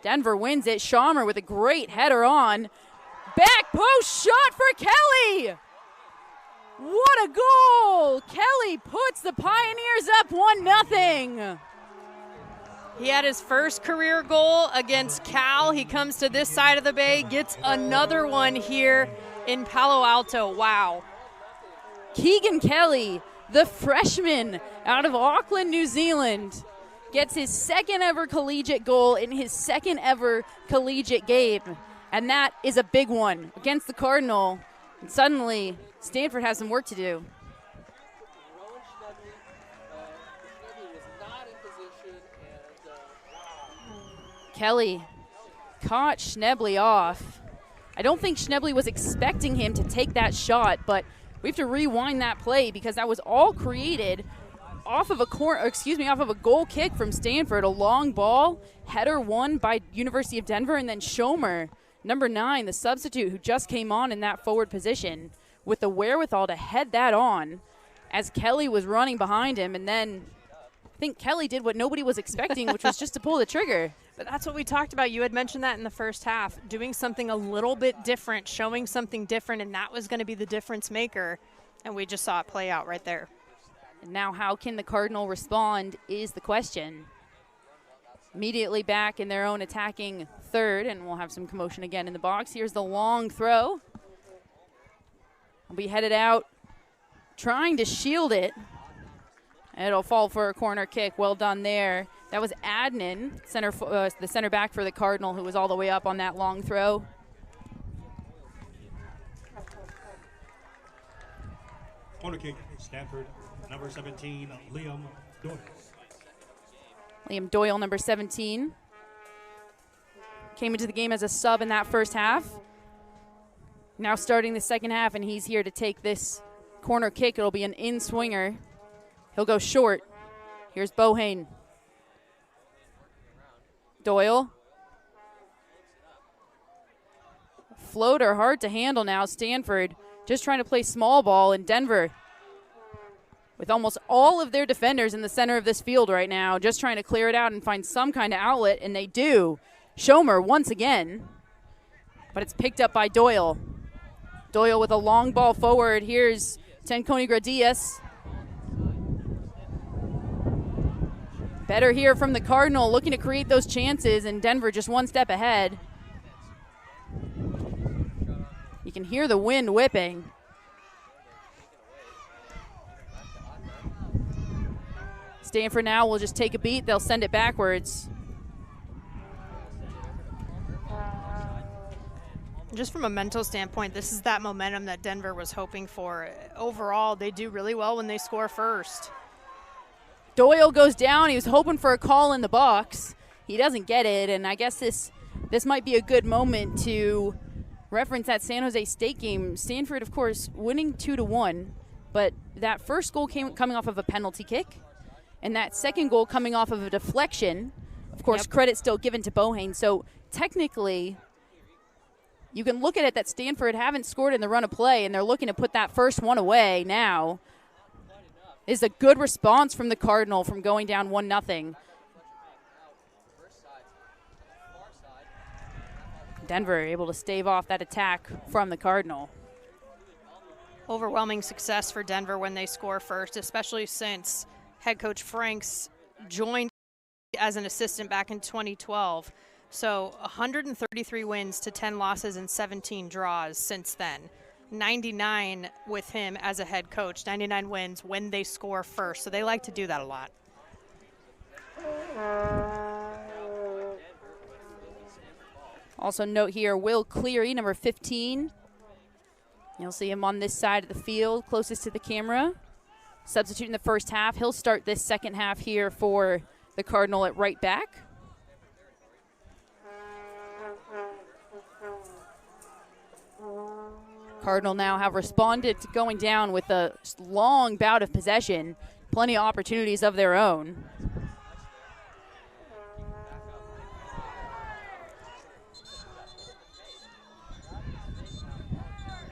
Denver wins it. Schaumer with a great header on. Back post shot for Kelly. What a goal. Kelly puts the Pioneers up 1-0. He had his first career goal against Cal. He comes to this side of the bay, gets another one here in Palo Alto. Wow. Keegan Kelly, the freshman out of Auckland, New Zealand, gets his second ever collegiate goal in his second ever collegiate game. And that is a big one against the Cardinal. And suddenly, Stanford has some work to do. Kelly caught Schneble off. I don't think Schneble was expecting him to take that shot, but we have to rewind that play because that was all created off of a goal kick from Stanford, a long ball, header won by University of Denver, and then Schaumer number 9, the substitute who just came on in that forward position, with the wherewithal to head that on as Kelly was running behind him. And then I think Kelly did what nobody was expecting, which was just to pull the trigger. But that's what we talked about. You had mentioned that in the first half, doing something a little bit different, showing something different, and that was going to be the difference maker. And we just saw it play out right there. And now how can the Cardinal respond is the question. Immediately back in their own attacking third, and we'll have some commotion again in the box. Here's the long throw. Will be headed out, trying to shield it. It'll fall for a corner kick. Well done there. That was Adnan, the center back for the Cardinal, who was all the way up on that long throw. Corner kick, Stanford, number 17, Liam Doyle. Liam Doyle, number 17, came into the game as a sub in that first half. Now starting the second half, and he's here to take this corner kick. It'll be an in-swinger. He'll go short. Here's Bohane. Doyle. Floater, hard to handle now. Stanford just trying to play small ball, in Denver, with almost all of their defenders in the center of this field right now, just trying to clear it out and find some kind of outlet, and they do. Schomer once again, but it's picked up by Doyle. Doyle with a long ball forward. Here's Tenconi Gradius. Better here from the Cardinal, looking to create those chances, and Denver just one step ahead. You can hear the wind whipping. Stanford now will just take a beat. They'll send it backwards. Just from a mental standpoint, this is that momentum that Denver was hoping for. Overall, they do really well when they score first. Doyle goes down. He was hoping for a call in the box. He doesn't get it, and I guess this might be a good moment to reference that San Jose State game. Stanford, of course, winning 2-1, but that first goal coming off of a penalty kick, and that second goal coming off of a deflection. Of course, credit still given to Bohane. So technically, you can look at it that Stanford haven't scored in the run of play, and they're looking to put that first one away now. Is a good response from the Cardinal from going down 1-0. Denver able to stave off that attack from the Cardinal. Overwhelming success for Denver when they score first, especially since head coach Franks joined as an assistant back in 2012. So 133 wins to 10 losses and 17 draws since then. 99 with him as a head coach, 99 wins when they score first. So they like to do that a lot. Also note here, Will Cleary, number 15. You'll see him on this side of the field, closest to the camera. Substitute in the first half. He'll start this second half here for the Cardinal at right back. Cardinal now have responded to going down with a long bout of possession. Plenty of opportunities of their own.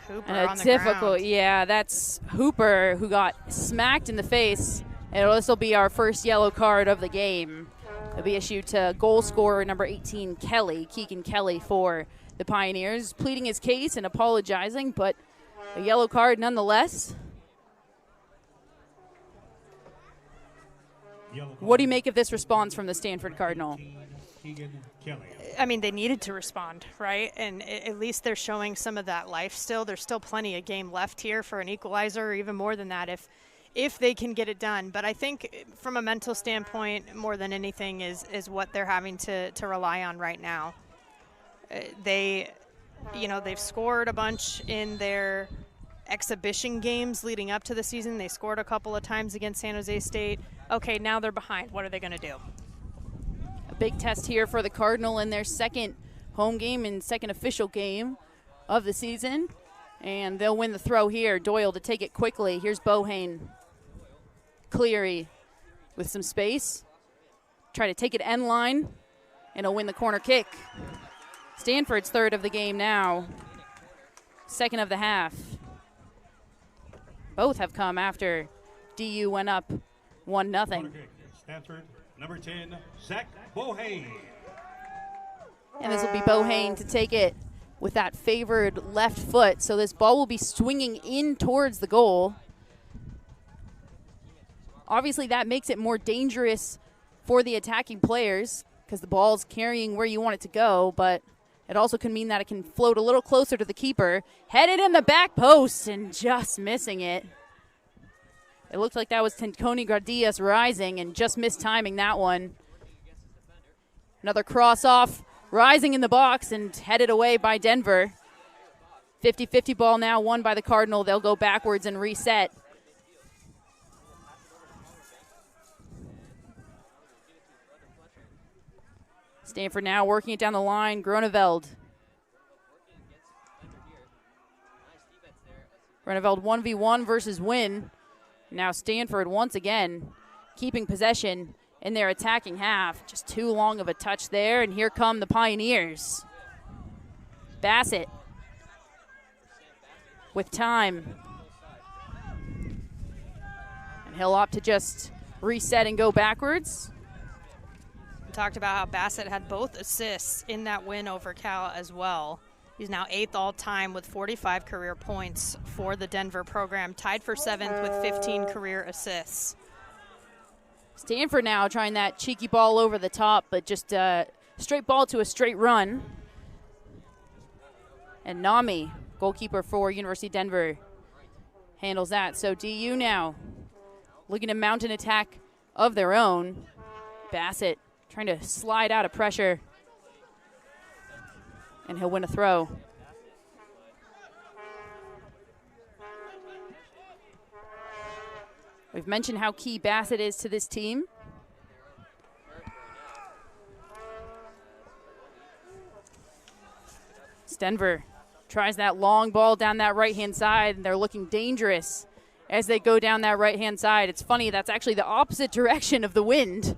Hooper And on a the difficult, ground. yeah, that's Hooper who got smacked in the face. And this will be our first yellow card of the game. It'll be issued to goal scorer number 18, Keegan Kelly for the Pioneers, pleading his case and apologizing, but a yellow card nonetheless. What do you make of this response from the Stanford Cardinal? I mean, they needed to respond, right? And at least they're showing some of that life still. There's still plenty of game left here for an equalizer, or even more than that if they can get it done. But I think from a mental standpoint, more than anything is what they're having to rely on right now. They've scored a bunch in their exhibition games leading up to the season. They scored a couple of times against San Jose State. Okay, now they're behind. What are they going to do? A big test here for the Cardinal in their second home game and second official game of the season. And they'll win the throw here. Doyle to take it quickly. Here's Bohane. Cleary with some space. Try to take it end line, and he'll win the corner kick. Stanford's third of the game now. Second of the half. Both have come after DU went up 1-0. Stanford, number 10, Zach Bohane. And this will be Bohane to take it with that favored left foot. So this ball will be swinging in towards the goal. Obviously, that makes it more dangerous for the attacking players because the ball's carrying where you want it to go, but it also can mean that it can float a little closer to the keeper. Headed in the back post and just missing it. It looked like that was Tony Gradias rising and just mistiming that one. Another cross off, rising in the box and headed away by Denver. 50-50 ball now won by the Cardinal. They'll go backwards and reset. Stanford now working it down the line. Groneveld. Groneveld 1v1 versus Wynn. Now Stanford once again keeping possession in their attacking half. Just too long of a touch there, and here come the Pioneers. Bassett with time. And he'll opt to just reset and go backwards. We talked about how Bassett had both assists in that win over Cal as well. He's now 8th all-time with 45 career points for the Denver program, tied for 7th with 15 career assists. Stanford now trying that cheeky ball over the top, but just a straight ball to a straight run. And Nami, goalkeeper for University of Denver, handles that. So DU now looking to mount an attack of their own. Bassett trying to slide out of pressure. And he'll win a throw. We've mentioned how key Bassett is to this team. Denver tries that long ball down that right-hand side, and they're looking dangerous as they go down that right-hand side. It's funny, that's actually the opposite direction of the wind.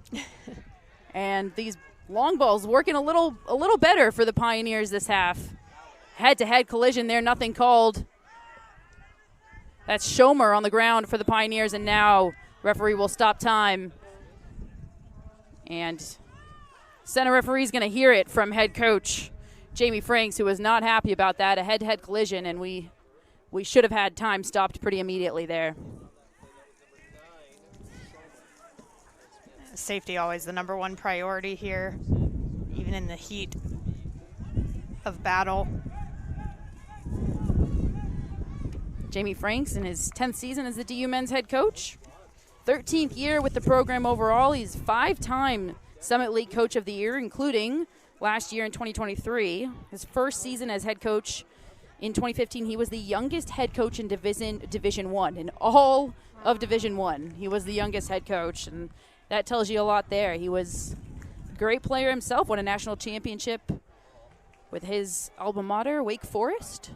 And these long balls working a little better for the Pioneers this half. Head-to-head collision there, nothing called. That's Schomer on the ground for the Pioneers, and now referee will stop time. And center referee's going to hear it from head coach Jamie Franks, who was not happy about that. A head-to-head collision, and we should have had time stopped pretty immediately there. Safety always the number one priority here, even in the heat of battle. Jamie Franks in his 10th season as the DU men's head coach. 13th year with the program overall. He's 5-time Summit League Coach of the Year, including last year in 2023. His first season as head coach in 2015, he was the youngest head coach in Division I. In all of Division I, he was the youngest head coach, and that tells you a lot there. He was a great player himself, won a national championship with his alma mater, Wake Forest.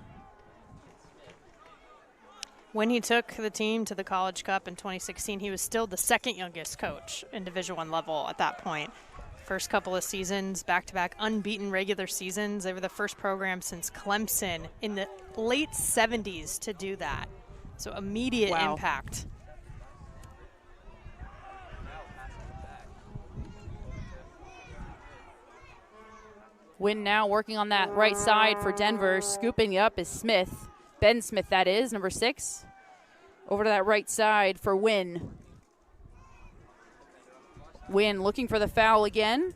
When he took the team to the College Cup in 2016, he was still the second youngest coach in Division I level at that point. First couple of seasons, back-to-back unbeaten regular seasons. They were the first program since Clemson in the late 70s to do that. So immediate impact. Wynn now working on that right side for Denver. Scooping up is Smith. Ben Smith, that is, number 6. Over to that right side for Wynn. Wynn looking for the foul again.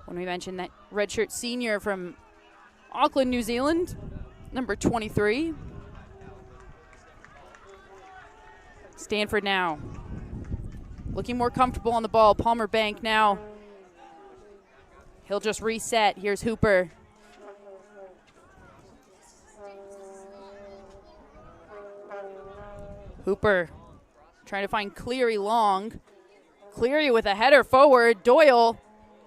When we mentioned that redshirt senior from Auckland, New Zealand, number 23. Stanford now looking more comfortable on the ball. Palmer Bank now. He'll just reset. Here's Hooper. Hooper trying to find Cleary long. Cleary with a header forward. Doyle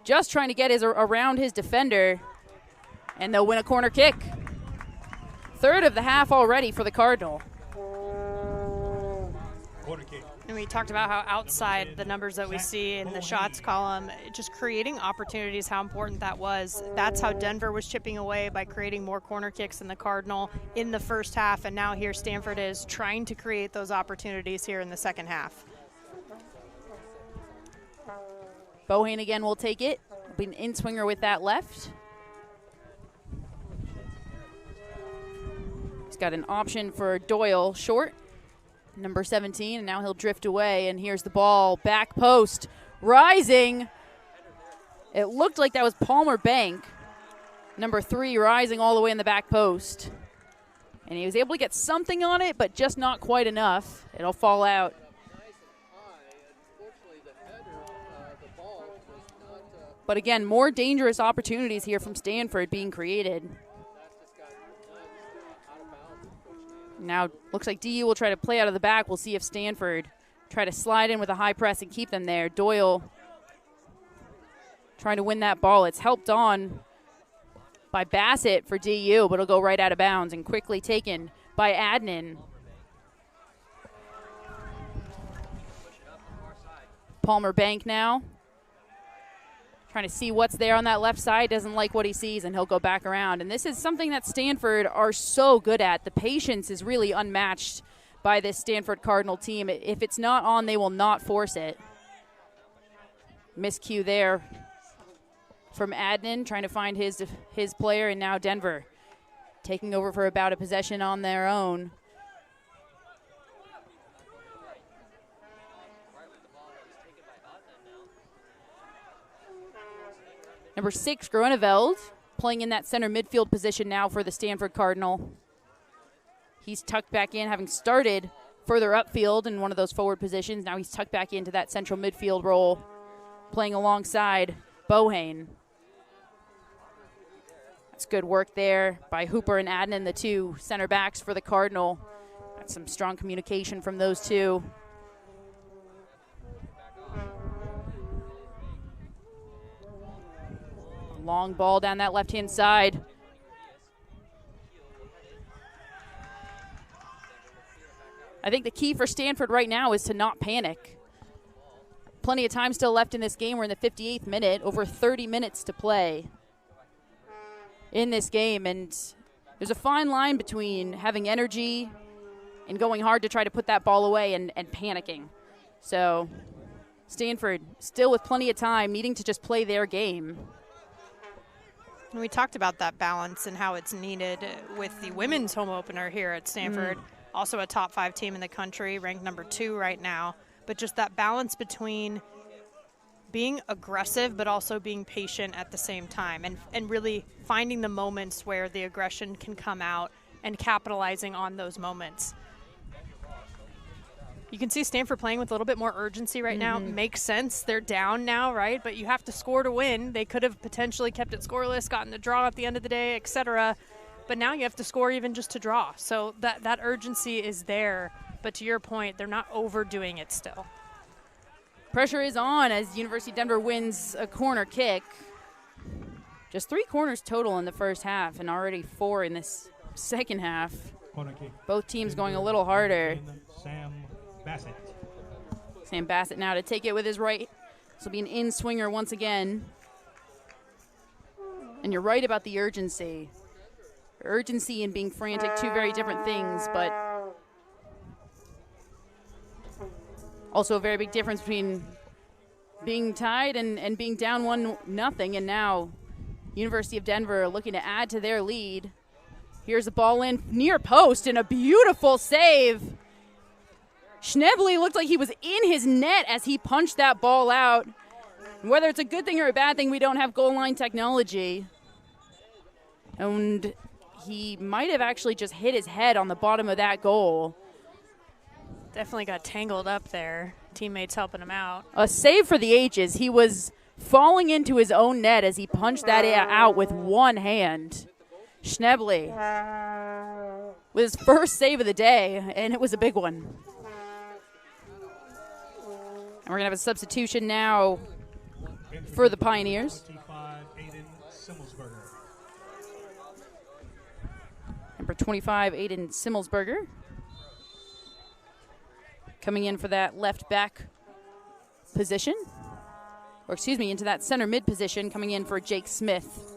just trying to get around his defender. And they'll win a corner kick. Third of the half already for the Cardinal. Corner kick. And we talked about how outside the numbers that we see in the shots column, just creating opportunities, how important that was. That's how Denver was chipping away by creating more corner kicks than the Cardinal in the first half. And now here Stanford is trying to create those opportunities here in the second half. Bohane again will take it. Be an in-swinger with that left. He's got an option for Doyle short. Number 17, and now he'll drift away, and here's the ball, back post, rising. It looked like that was Palmer Bank. Number 3 rising all the way in the back post. And he was able to get something on it, but just not quite enough. It'll fall out. But again, more dangerous opportunities here from Stanford being created. Now, looks like DU will try to play out of the back. We'll see if Stanford try to slide in with a high press and keep them there. Doyle trying to win that ball. It's helped on by Bassett for DU, but it'll go right out of bounds and quickly taken by Adnan. Palmer Bank now. Trying to see what's there on that left side, doesn't like what he sees, and he'll go back around. And this is something that Stanford are so good at. The patience is really unmatched by this Stanford Cardinal team. If it's not on, they will not force it. Miscue there from Adnan, trying to find his player, and now Denver taking over for about a possession on their own. Number 6, Groeneveld, playing in that center midfield position now for the Stanford Cardinal. He's tucked back in, having started further upfield in one of those forward positions. Now he's tucked back into that central midfield role, playing alongside Bohane. That's good work there by Hooper and Adnan, the 2 center backs for the Cardinal. That's some strong communication from those 2. Long ball down that left-hand side. I think the key for Stanford right now is to not panic. Plenty of time still left in this game. We're in the 58th minute, over 30 minutes to play in this game. And there's a fine line between having energy and going hard to try to put that ball away and panicking. So Stanford still with plenty of time, needing to just play their game. And we talked about that balance and how it's needed with the women's home opener here at Stanford. Also a top 5 team in the country, ranked number 2 right now. But just that balance between being aggressive but also being patient at the same time, and really finding the moments where the aggression can come out and capitalizing on those moments. You can see Stanford playing with a little bit more urgency right now. Makes sense. They're down now, right? But you have to score to win. They could have potentially kept it scoreless, gotten the draw at the end of the day, etc. But now you have to score even just to draw. So that urgency is there. But to your point, they're not overdoing it still. Pressure is on as University of Denver wins a corner kick. Just 3 corners total in the first half and already 4 in this second half. Corner kick. Both teams going a little harder. Sam Bassett now to take it with his right. This will be an in-swinger once again. And you're right about the urgency. Urgency and being frantic, 2 very different things, but also a very big difference between being tied and being down 1-0. And now University of Denver looking to add to their lead. Here's a ball in near post and a beautiful save. Schnebly looked like he was in his net as he punched that ball out. Whether it's a good thing or a bad thing, we don't have goal line technology. And he might have actually just hit his head on the bottom of that goal. Definitely got tangled up there. Teammates helping him out. A save for the ages. He was falling into his own net as he punched that out with one hand. Schnebly with his first save of the day, and it was a big one. And we're going to have a substitution now for the Pioneers. Number 25, Aiden Simmelsberger. Coming in for that left back position, or excuse me, into that center mid position, coming in for Jake Smith.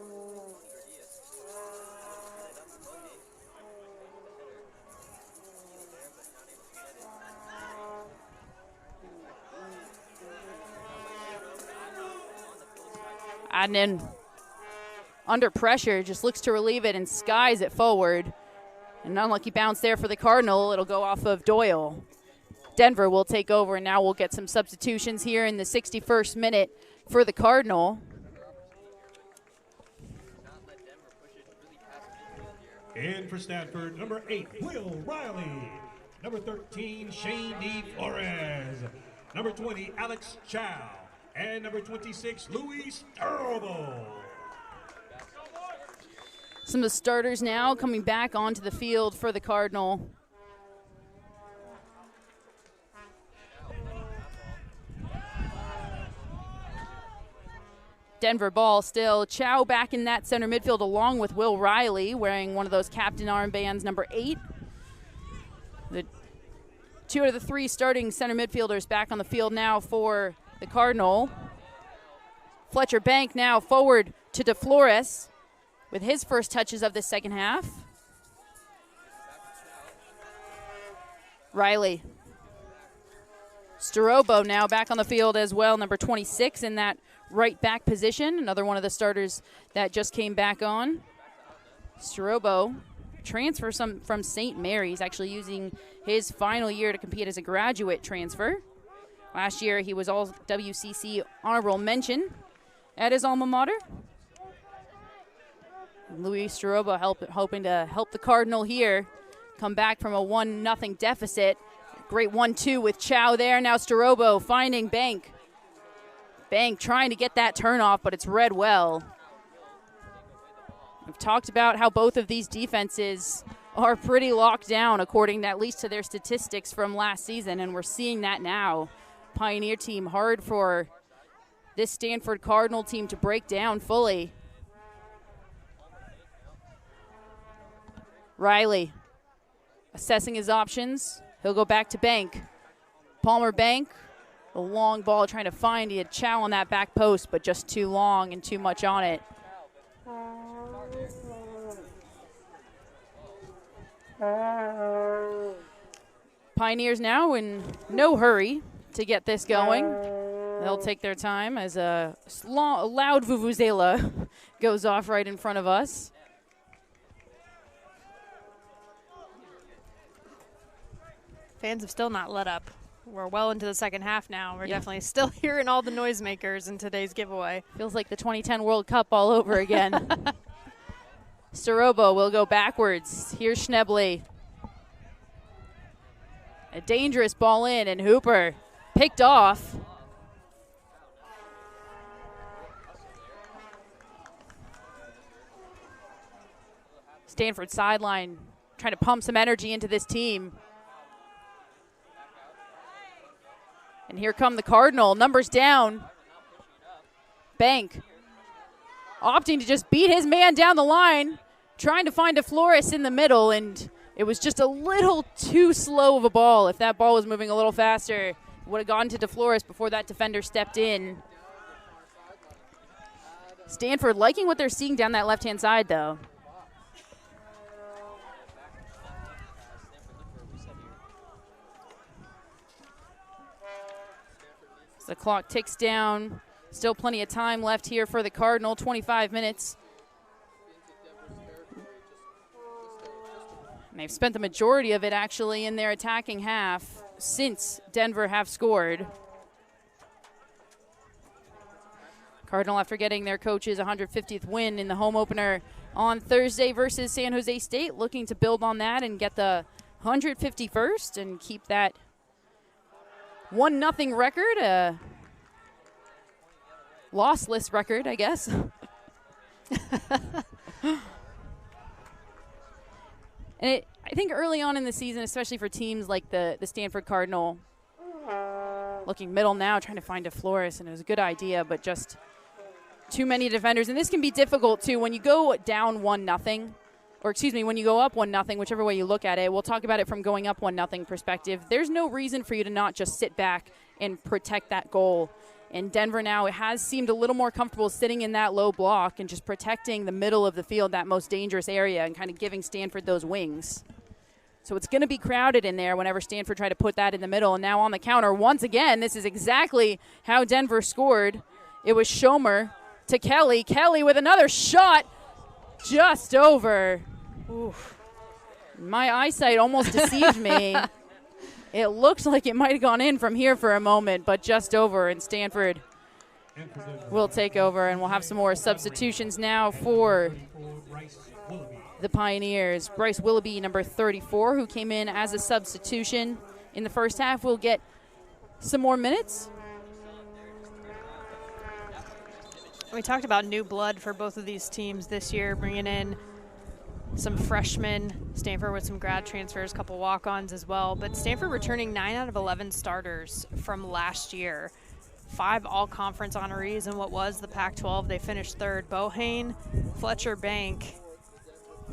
And then under pressure, just looks to relieve it and skies it forward. An unlucky bounce there for the Cardinal. It'll go off of Doyle. Denver will take over, and now we'll get some substitutions here in the 61st minute for the Cardinal. In for Stanford, number 8, Will Riley. Number 13, Shane D. Flores. Number 20, Alex Chow. And number 26, Luis Sturbo. Some of the starters now coming back onto the field for the Cardinal. Denver ball still. Chow back in that center midfield along with Will Riley, wearing one of those captain armbands, number 8. The 2 out of the 3 starting center midfielders back on the field now for the Cardinal. Fletcher Bank now forward to DeFlores with his first touches of the second half. Riley. Starobo now back on the field as well, number 26 in that right back position. Another one of the starters that just came back on. Starobo, transfer from St. Mary's, actually using his final year to compete as a graduate transfer. Last year he was all WCC honorable mention at his alma mater. Luis Starobo hoping to help the Cardinal here come back from a 1-0 deficit. Great 1-2 with Chow there. Now Starobo finding Bank. Bank trying to get that turn off, but it's read well. We've talked about how both of these defenses are pretty locked down, according at least to their statistics from last season, and we're seeing that now. Pioneer team hard for this Stanford Cardinal team to break down fully. Riley assessing his options. He'll go back to Bank. Palmer Bank, a long ball trying to find. He had Chow on that back post, but just too long and too much on it. Pioneers now in no hurry to get this going. They'll take their time as a loud vuvuzela goes off right in front of us. Fans have still not let up. We're well into the second half now. We're definitely still hearing all the noisemakers in today's giveaway. Feels like the 2010 World Cup all over again. Starobo will go backwards. Here's Schnebley. A dangerous ball in, and Hooper picked off. Stanford sideline trying to pump some energy into this team. And here come the Cardinal. Numbers down. Bank opting to just beat his man down the line, trying to find a Flores in the middle, and it was just a little too slow of a ball. If that ball was moving a little faster, it would have gone to DeFlores before that defender stepped in. Stanford liking what they're seeing down that left-hand side, though. The clock ticks down. Still plenty of time left here for the Cardinal, 25 minutes. And they've spent the majority of it actually in their attacking half since Denver have scored. Cardinal, after getting their coach's 150th win in the home opener on Thursday versus San Jose State, looking to build on that and get the 151st and keep that 1-0 record, a lossless record, I guess. And I think early on in the season, especially for teams like the Stanford Cardinal, looking middle now, trying to find a Flores, and it was a good idea, but just too many defenders. And this can be difficult, too. When you go down 1-0, or excuse me, when you go up 1-0, whichever way you look at it, we'll talk about it from going up 1-0 perspective. There's no reason for you to not just sit back and protect that goal. And Denver now, it has seemed a little more comfortable sitting in that low block and just protecting the middle of the field, that most dangerous area, and kind of giving Stanford those wings. So it's going to be crowded in there whenever Stanford try to put that in the middle. And now on the counter, once again, this is exactly how Denver scored. It was Schomer to Kelly. Kelly with another shot just over. Oof. My eyesight almost deceived me. It looks like it might have gone in from here for a moment, but just over, and Stanford will take over, and we'll have some more substitutions now for the Pioneers. Bryce Willoughby, number 34, who came in as a substitution in the first half, will get some more minutes. We talked about new blood for both of these teams this year, bringing in some freshmen, Stanford with some grad transfers, a couple walk-ons as well. But Stanford returning 9 out of 11 starters from last year. 5 all-conference honorees in what was the Pac-12. They finished third. Bohane, Fletcher Bank,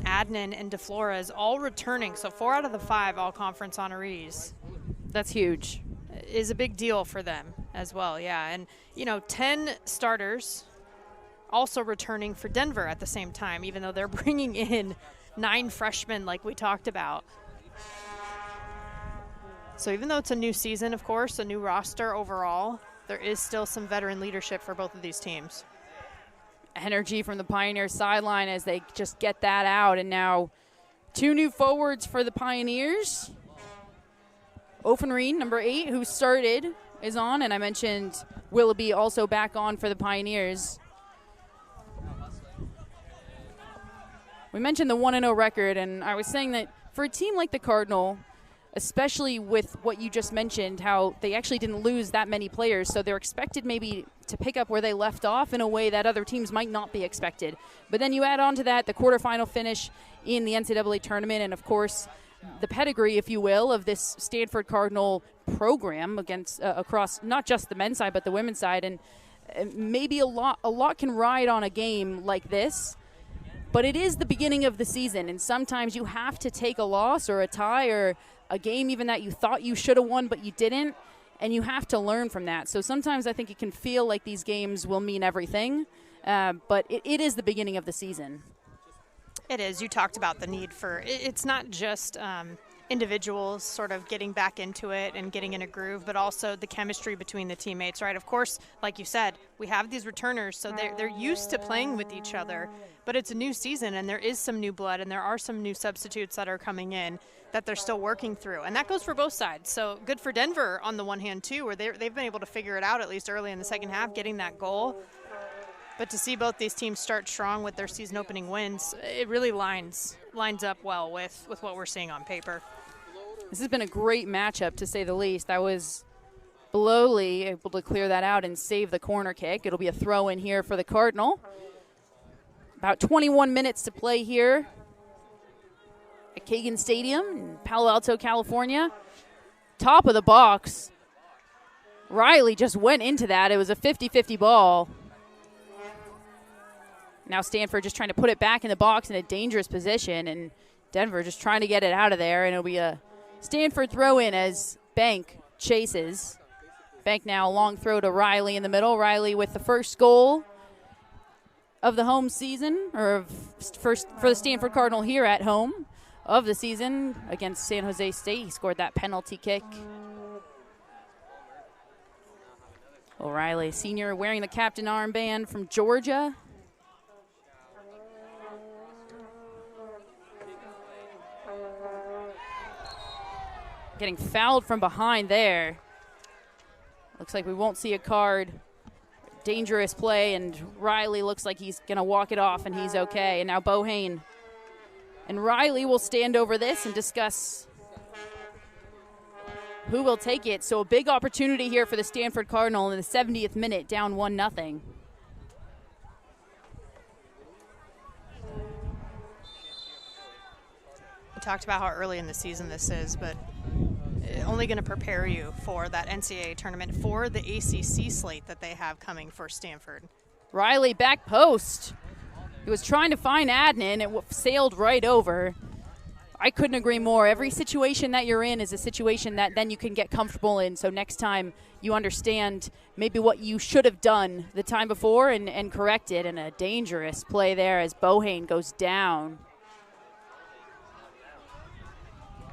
Adnan, and DeFlores all returning. So 4 out of the 5 all-conference honorees. That's huge. Is a big deal for them as well, yeah. And, 10 starters also returning for Denver at the same time, even though they're bringing in 9 freshmen like we talked about. So even though it's a new season, of course, a new roster overall, there is still some veteran leadership for both of these teams. Energy from the Pioneers sideline as they just get that out. And now 2 new forwards for the Pioneers. Offenreen, number 8, who started, is on. And I mentioned Willoughby also back on for the Pioneers. We mentioned the 1-0 record, and I was saying that for a team like the Cardinal, especially with what you just mentioned, how they actually didn't lose that many players, so they're expected maybe to pick up where they left off in a way that other teams might not be expected. But then you add on to that the quarterfinal finish in the NCAA tournament, and of course the pedigree, if you will, of this Stanford Cardinal program against across not just the men's side but the women's side, and maybe a lot can ride on a game like this. But it is the beginning of the season, and sometimes you have to take a loss or a tie or a game even that you thought you should have won but you didn't, and you have to learn from that. So sometimes I think it can feel like these games will mean everything, but it is the beginning of the season. It is. You talked about the need for – it's not just individuals sort of getting back into it and getting in a groove, but also the chemistry between the teammates, right? Of course, like you said, we have these returners, so they're used to playing with each other. But it's a new season, and there is some new blood, and there are some new substitutes that are coming in that they're still working through. And that goes for both sides. So good for Denver on the one hand, too, where they've been able to figure it out at least early in the second half, getting that goal. But to see both these teams start strong with their season-opening wins, it really lines up well with what we're seeing on paper. This has been a great matchup, to say the least. That was Blowley able to clear that out and save the corner kick. It'll be a throw in here for the Cardinal. About 21 minutes to play here at Kagan Stadium in Palo Alto, California. Top of the box. Riley just went into that. It was a 50-50 ball. Now Stanford just trying to put it back in the box in a dangerous position, and Denver just trying to get it out of there, and it'll be a Stanford throw in as Bank chases. Bank now a long throw to Riley in the middle. Riley with the first goal of the home season, or first for the Stanford Cardinal here at home of the season against San Jose State. He scored that penalty kick. O'Reilly, senior, wearing the captain armband from Georgia. Getting fouled from behind there. Looks like we won't see a card. Dangerous play, and Riley looks like he's going to walk it off, and he's okay. And now Bohane and Riley will stand over this and discuss who will take it. So a big opportunity here for the Stanford Cardinal in the 70th minute, down 1-0. We talked about how early in the season this is, but only going to prepare you for that NCAA tournament, for the ACC slate that they have coming for Stanford. Riley back post. He was trying to find Adnan. It sailed right over. I couldn't agree more. Every situation that you're in is a situation that then you can get comfortable in. So next time you understand maybe what you should have done the time before and correct it. And a dangerous play there as Bohane goes down.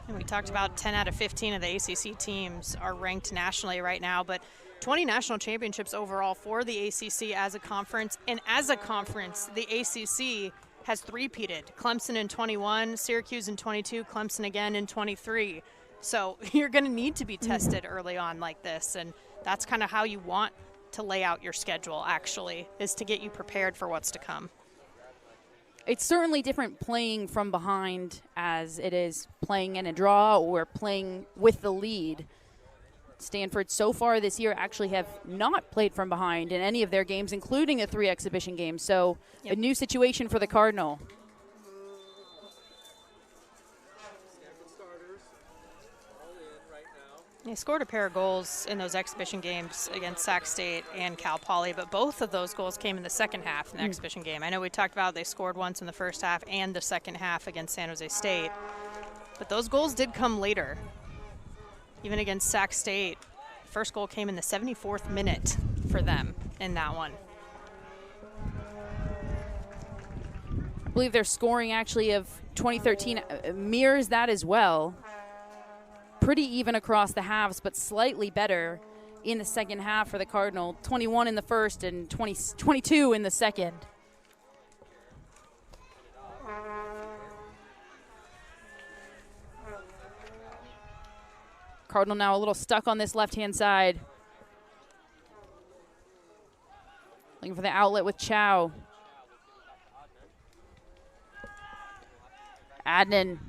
And we talked about 10 out of 15 of the ACC teams are ranked nationally right now, but 20 national championships overall for the ACC as a conference. And as a conference, the ACC has three-peated. Clemson in 21, Syracuse in 22, Clemson again in 23. So you're going to need to be tested early on like this, and that's kind of how you want to lay out your schedule, actually, is to get you prepared for what's to come. It's certainly different playing from behind as it is playing in a draw or playing with the lead. Stanford so far this year actually have not played from behind in any of their games, including a 3 exhibition games. So a new situation for the Cardinal. They scored a pair of goals in those exhibition games against Sac State and Cal Poly, but both of those goals came in the second half in the exhibition game. I know we talked about they scored once in the first half and the second half against San Jose State, but those goals did come later. Even against Sac State, first goal came in the 74th minute for them in that one. I believe their scoring actually of 2013 mirrors that as well. Pretty even across the halves, but slightly better in the second half for the Cardinal. 21 in the first and 22 in the second. Cardinal now a little stuck on this left-hand side. Looking for the outlet with Chow. Adnan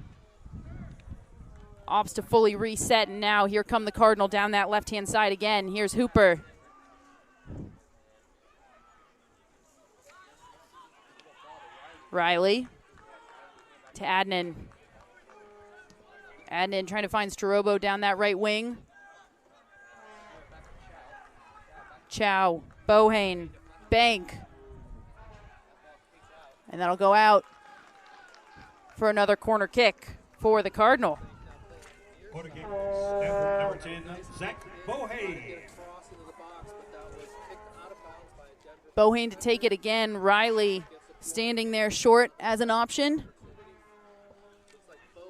opts to fully reset, and now here come the Cardinal down that left-hand side again. Here's Hooper. Riley to Adnan. Adnan trying to find Starobo down that right wing. Chow, Bohane, Bank. And that'll go out for another corner kick for the Cardinal. Corner kick, Stanford, number 10, Zach Bohane. Bohane to take it again. Riley standing there short as an option.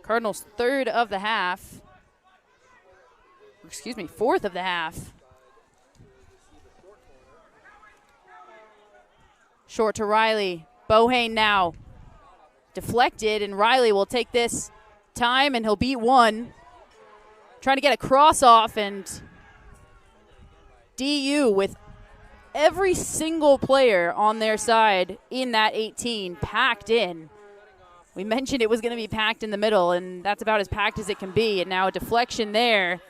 Cardinals' third of the half. Excuse me, fourth of the half. Short to Riley. Bohane now deflected, and Riley will take this time, and he'll beat one. Trying to get a cross off, and DU with every single player on their side in that 18 packed in. We mentioned it was going to be packed in the middle, and that's about as packed as it can be. And now a deflection there.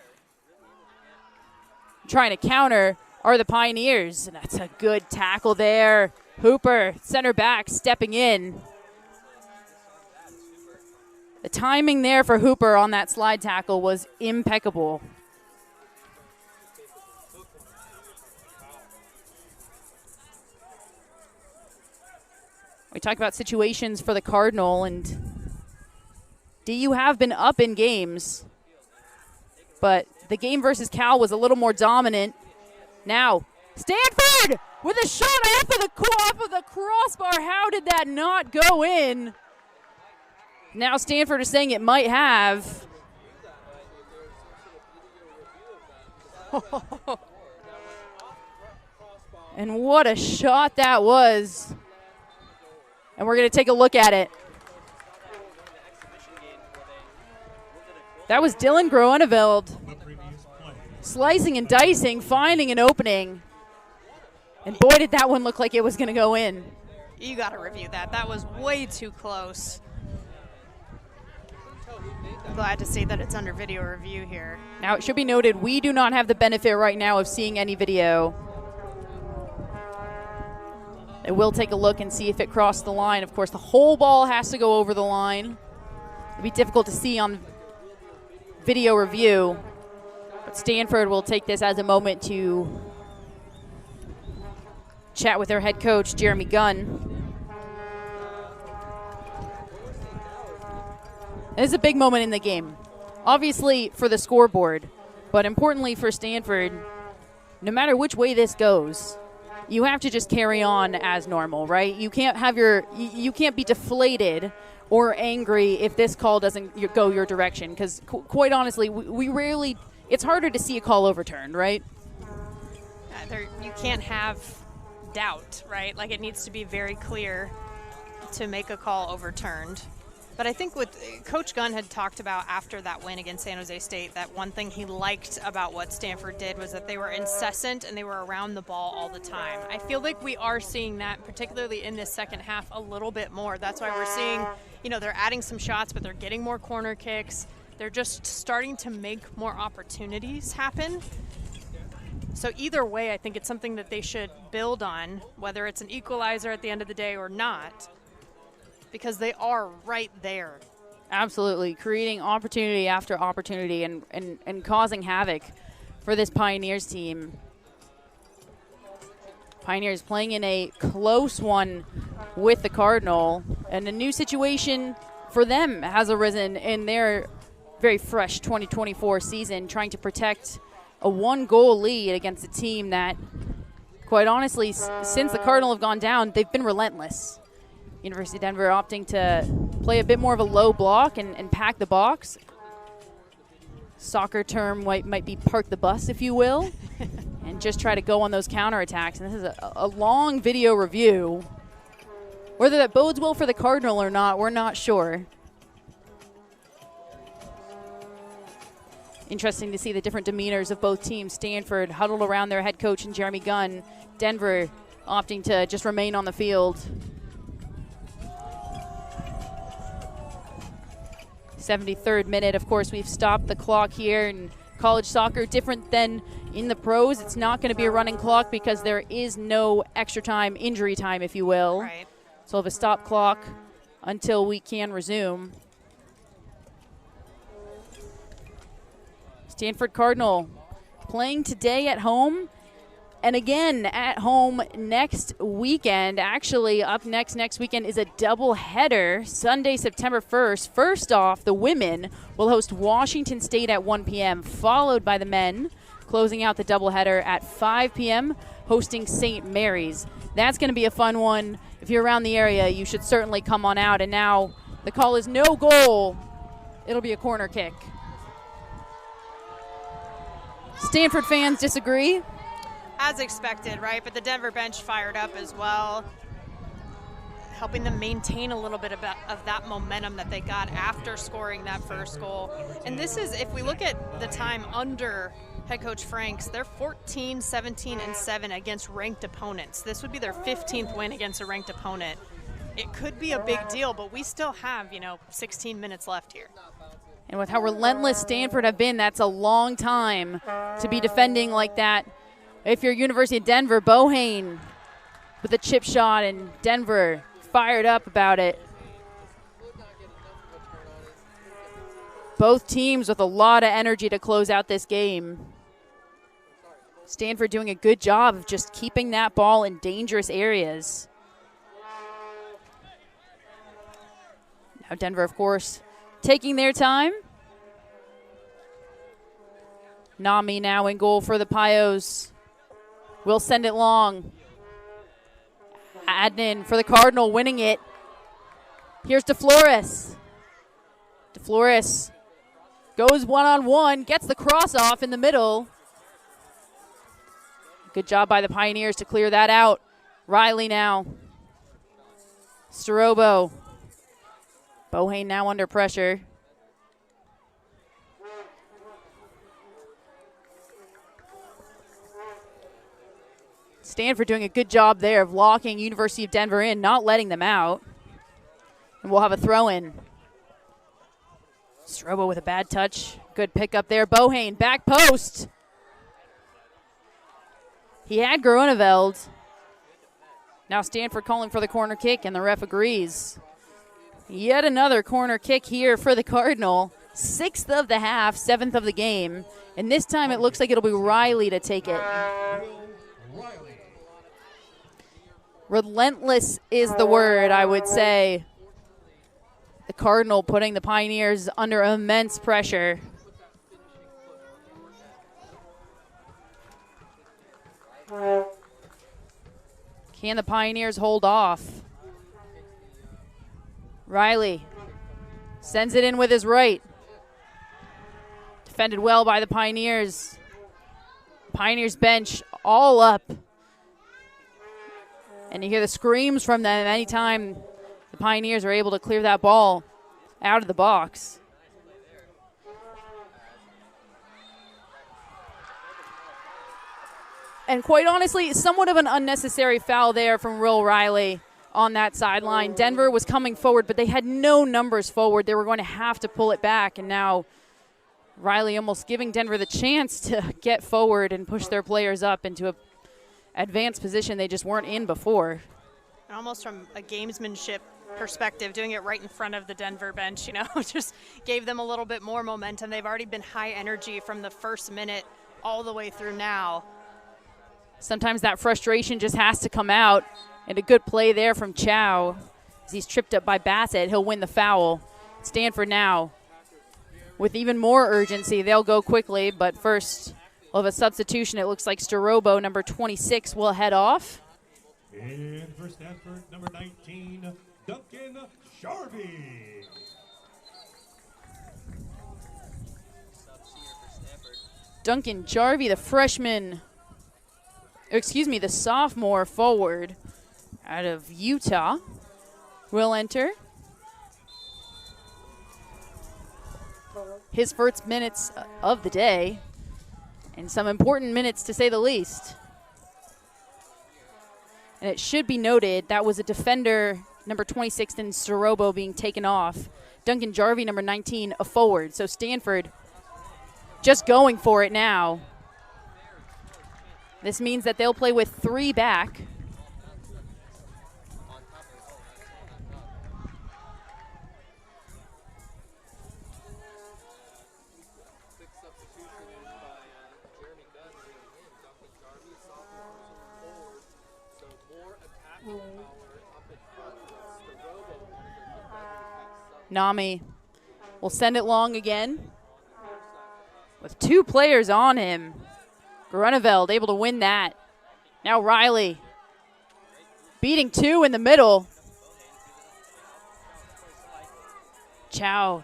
Trying to counter are the Pioneers, and that's a good tackle there. Hooper, center back, stepping in. The timing there for Hooper on that slide tackle was impeccable. We talked about situations for the Cardinal, and DU have been up in games, but the game versus Cal was a little more dominant. Now, Stanford with a shot off of the crossbar. How did that not go in? Now Stanford is saying it might have. And what a shot that was. And we're going to take a look at it. That was Dylan Groeneveld slicing and dicing, finding an opening. And boy, did that one look like it was going to go in. You got to review that. That was way too close. I'm glad to see that it's under video review here. Now, it should be noted, we do not have the benefit right now of seeing any video. I will take a look and see if it crossed the line. Of course, the whole ball has to go over the line. It'll be difficult to see on video review. But Stanford will take this as a moment to chat with their head coach, Jeremy Gunn. This is a big moment in the game. Obviously for the scoreboard, but importantly for Stanford, no matter which way this goes, you have to just carry on as normal, right? You can't have you can't be deflated or angry if this call doesn't go your direction, because quite honestly, we rarely, it's harder to see a call overturned, right? You can't have doubt, right? Like, it needs to be very clear to make a call overturned. But I think what Coach Gunn had talked about after that win against San Jose State, that one thing he liked about what Stanford did was that they were incessant and they were around the ball all the time. I feel like we are seeing that, particularly in this second half, a little bit more. That's why we're seeing, they're adding some shots, but they're getting more corner kicks. They're just starting to make more opportunities happen. So either way, I think it's something that they should build on, whether it's an equalizer at the end of the day or not, because they are right there. Absolutely. Creating opportunity after opportunity and causing havoc for this Pioneers team. Pioneers playing in a close one with the Cardinal, and a new situation for them has arisen in their very fresh 2024 season, trying to protect a one-goal lead against a team that, quite honestly, since the Cardinal have gone down, they've been relentless. University of Denver opting to play a bit more of a low block and pack the box. Soccer term might be park the bus, if you will, and just try to go on those counterattacks. And this is a long video review. Whether that bodes well for the Cardinal or not, we're not sure. Interesting to see the different demeanors of both teams. Stanford huddled around their head coach and Jeremy Gunn. Denver opting to just remain on the field. 73rd minute, of course, we've stopped the clock here in college soccer. Different than in the pros, it's not going to be a running clock because there is no extra time, injury time, if you will. Right. So we'll have a stop clock until we can resume. Stanford Cardinal playing today at home, and again at home next weekend. Actually, up next weekend is a doubleheader. Sunday, September 1st. First off, the women will host Washington State at 1 p.m., followed by the men, closing out the doubleheader at 5 p.m., hosting St. Mary's. That's going to be a fun one. If you're around the area, you should certainly come on out. And now the call is no goal. It'll be a corner kick. Stanford fans disagree. As expected, right? But the Denver bench fired up as well, helping them maintain a little bit of that momentum that they got after scoring that first goal. And this is, if we look at the time under head coach Franks, they're 14, 17, and 7 against ranked opponents. This would be their 15th win against a ranked opponent. It could be a big deal, but we still have, 16 minutes left here. And with how relentless Stanford have been, that's a long time to be defending like that. If you're University of Denver, Bohane with a chip shot, and Denver fired up about it. Both teams with a lot of energy to close out this game. Stanford doing a good job of just keeping that ball in dangerous areas. Now Denver, of course, taking their time. Nami now in goal for the Pios. Will send it long. Adnan for the Cardinal, winning it. Here's DeFlores. DeFlores goes one-on-one, gets the cross off in the middle. Good job by the Pioneers to clear that out. Riley now. Starobo. Bohane now under pressure. Stanford doing a good job there of locking University of Denver in, not letting them out. And we'll have a throw-in. Strobo with a bad touch. Good pickup there. Bohane, back post. He had Groeneveld. Now Stanford calling for the corner kick, and the ref agrees. Yet another corner kick here for the Cardinal. 6th of the half, 7th of the game. And this time it looks like it'll be Riley to take it. Relentless is the word, I would say. The Cardinal putting the Pioneers under immense pressure. Can the Pioneers hold off? Riley sends it in with his right. Defended well by the Pioneers. Pioneers bench all up. And you hear the screams from them anytime the Pioneers are able to clear that ball out of the box. And quite honestly, somewhat of an unnecessary foul there from Will Riley on that sideline. Denver was coming forward, but they had no numbers forward. They were going to have to pull it back, and now Riley almost giving Denver the chance to get forward and push their players up into a advanced position they just weren't in before. And almost from a gamesmanship perspective, doing it right in front of the Denver bench, you know, just gave them a little bit more momentum. They've already been high energy from the first minute all the way through now. Sometimes that frustration just has to come out, and a good play there from Chow. As he's tripped up by Bassett, he'll win the foul. Stanford now with even more urgency. They'll go quickly, but first we'll have a substitution. It looks like Starobo, number 26, will head off. And for Stanford, number 19, Duncan Sharvey. Duncan Jarvie, the freshman, the sophomore forward out of Utah, will enter. His first minutes of the day, and some important minutes to say the least. And it should be noted that was a defender, number 26, in Starobo, being taken off. Duncan Jarvie, number 19, a forward. So Stanford just going for it now. This means that they'll play with 3 back. Nami will send it long again with 2 players on him. Grunewald able to win that. Now Riley beating 2 in the middle. Chow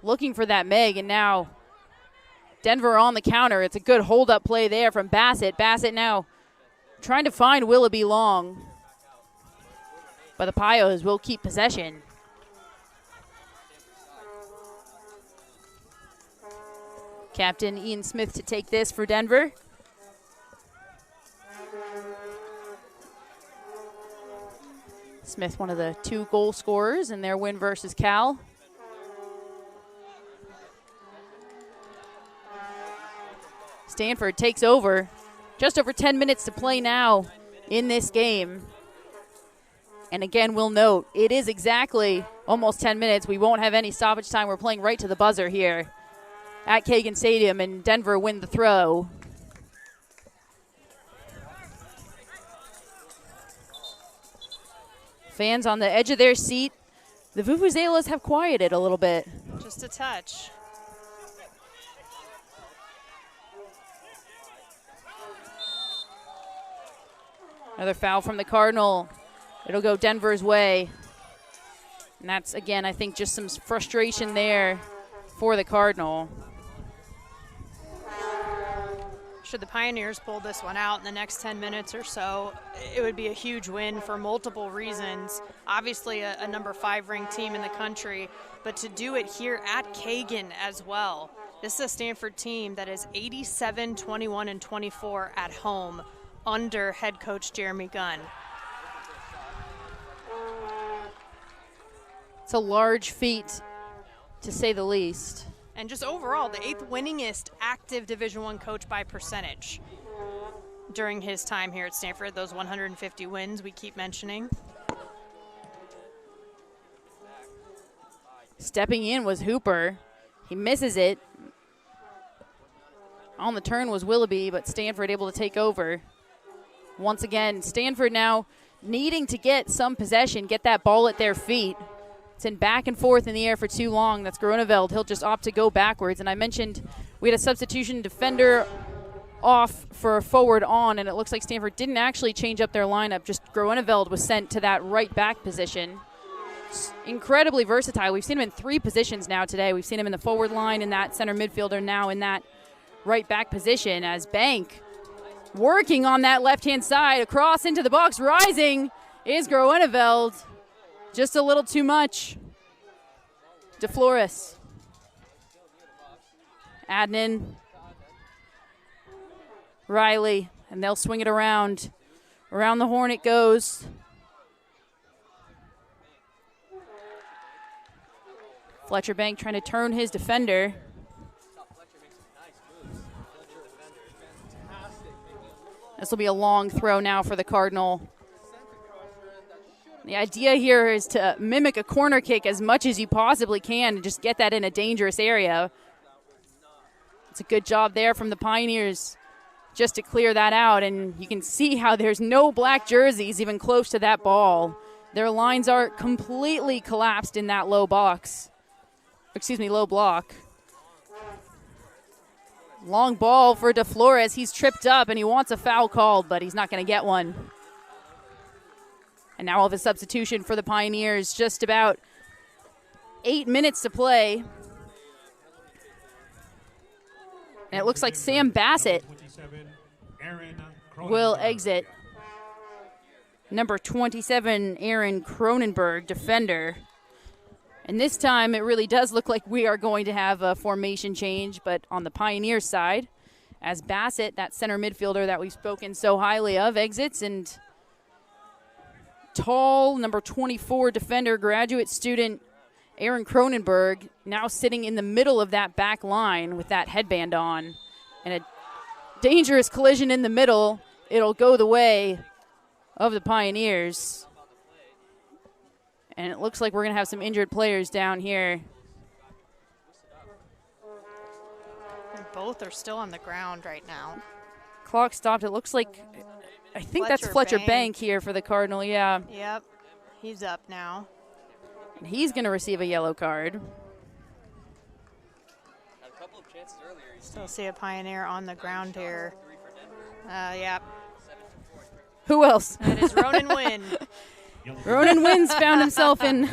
looking for that Meg, and now Denver on the counter. It's a good hold-up play there from Bassett. Bassett now trying to find Willoughby Long. But the Pios will keep possession. Captain Ian Smith to take this for Denver. Smith, one of the 2 goal scorers in their win versus Cal. Stanford takes over. Just over 10 minutes to play now in this game. And again, we'll note, it is exactly almost 10 minutes. We won't have any stoppage time. We're playing right to the buzzer here at Kagan Stadium, and Denver win the throw. Fans on the edge of their seat. The Vuvuzelas have quieted a little bit. Just a touch. Another foul from the Cardinal. It'll go Denver's way. And that's, again, I think just some frustration there for the Cardinal. Should the Pioneers pull this one out in the next 10 minutes or so, it would be a huge win for multiple reasons. Obviously a number 5 ranked team in the country, but to do it here at Kagan as well. This is a Stanford team that is 87, 21, and 24 at home under head coach Jeremy Gunn. It's a large feat, to say the least. And just overall, the 8th winningest active Division I coach by percentage during his time here at Stanford, those 150 wins we keep mentioning. Stepping in was Hooper. He misses it. On the turn was Willoughby, but Stanford able to take over. Once again, Stanford now needing to get some possession, get that ball at their feet been back and forth in the air for too long. That's Groeneveld. He'll just opt to go backwards. And I mentioned we had a substitution defender off for a forward on, and it looks like Stanford didn't actually change up their lineup. Just Groeneveld was sent to that right back position. Incredibly versatile. We've seen him in 3 positions now today. We've seen him in the forward line, in that center midfielder, now in that right back position as Bank working on that left-hand side, across into the box, rising is Groeneveld. Just a little too much. DeFlores. Adnan. Riley. And they'll swing it around. Around the horn it goes. Fletcher Bank trying to turn his defender. This will be a long throw now for the Cardinal. The idea here is to mimic a corner kick as much as you possibly can and just get that in a dangerous area. It's a good job there from the Pioneers just to clear that out, and you can see how there's no black jerseys even close to that ball. Their lines are completely collapsed in that low box. Low block. Long ball for DeFlores. He's tripped up and he wants a foul called, but he's not going to get one. And now all of a substitution for the Pioneers. Just about 8 minutes to play. And it looks like Sam Bassett will exit. Number 27, Aaron Cronenberg, defender. And this time it really does look like we are going to have a formation change, but on the Pioneers side, as Bassett, that center midfielder that we've spoken so highly of, exits, and tall number 24 defender, graduate student Aaron Cronenberg, now sitting in the middle of that back line with that headband on. And a dangerous collision in the middle. It'll go the way of the Pioneers. And it looks like we're going to have some injured players down here. And both are still on the ground right now. Clock stopped. It looks like, I think that's Fletcher Bank here for the Cardinal, yeah. Yep, he's up now. And he's going to receive a yellow card. Still see a Pioneer on the ground here. Yeah. Who else? That is Ronan Wynn. Ronan Wynn's found himself in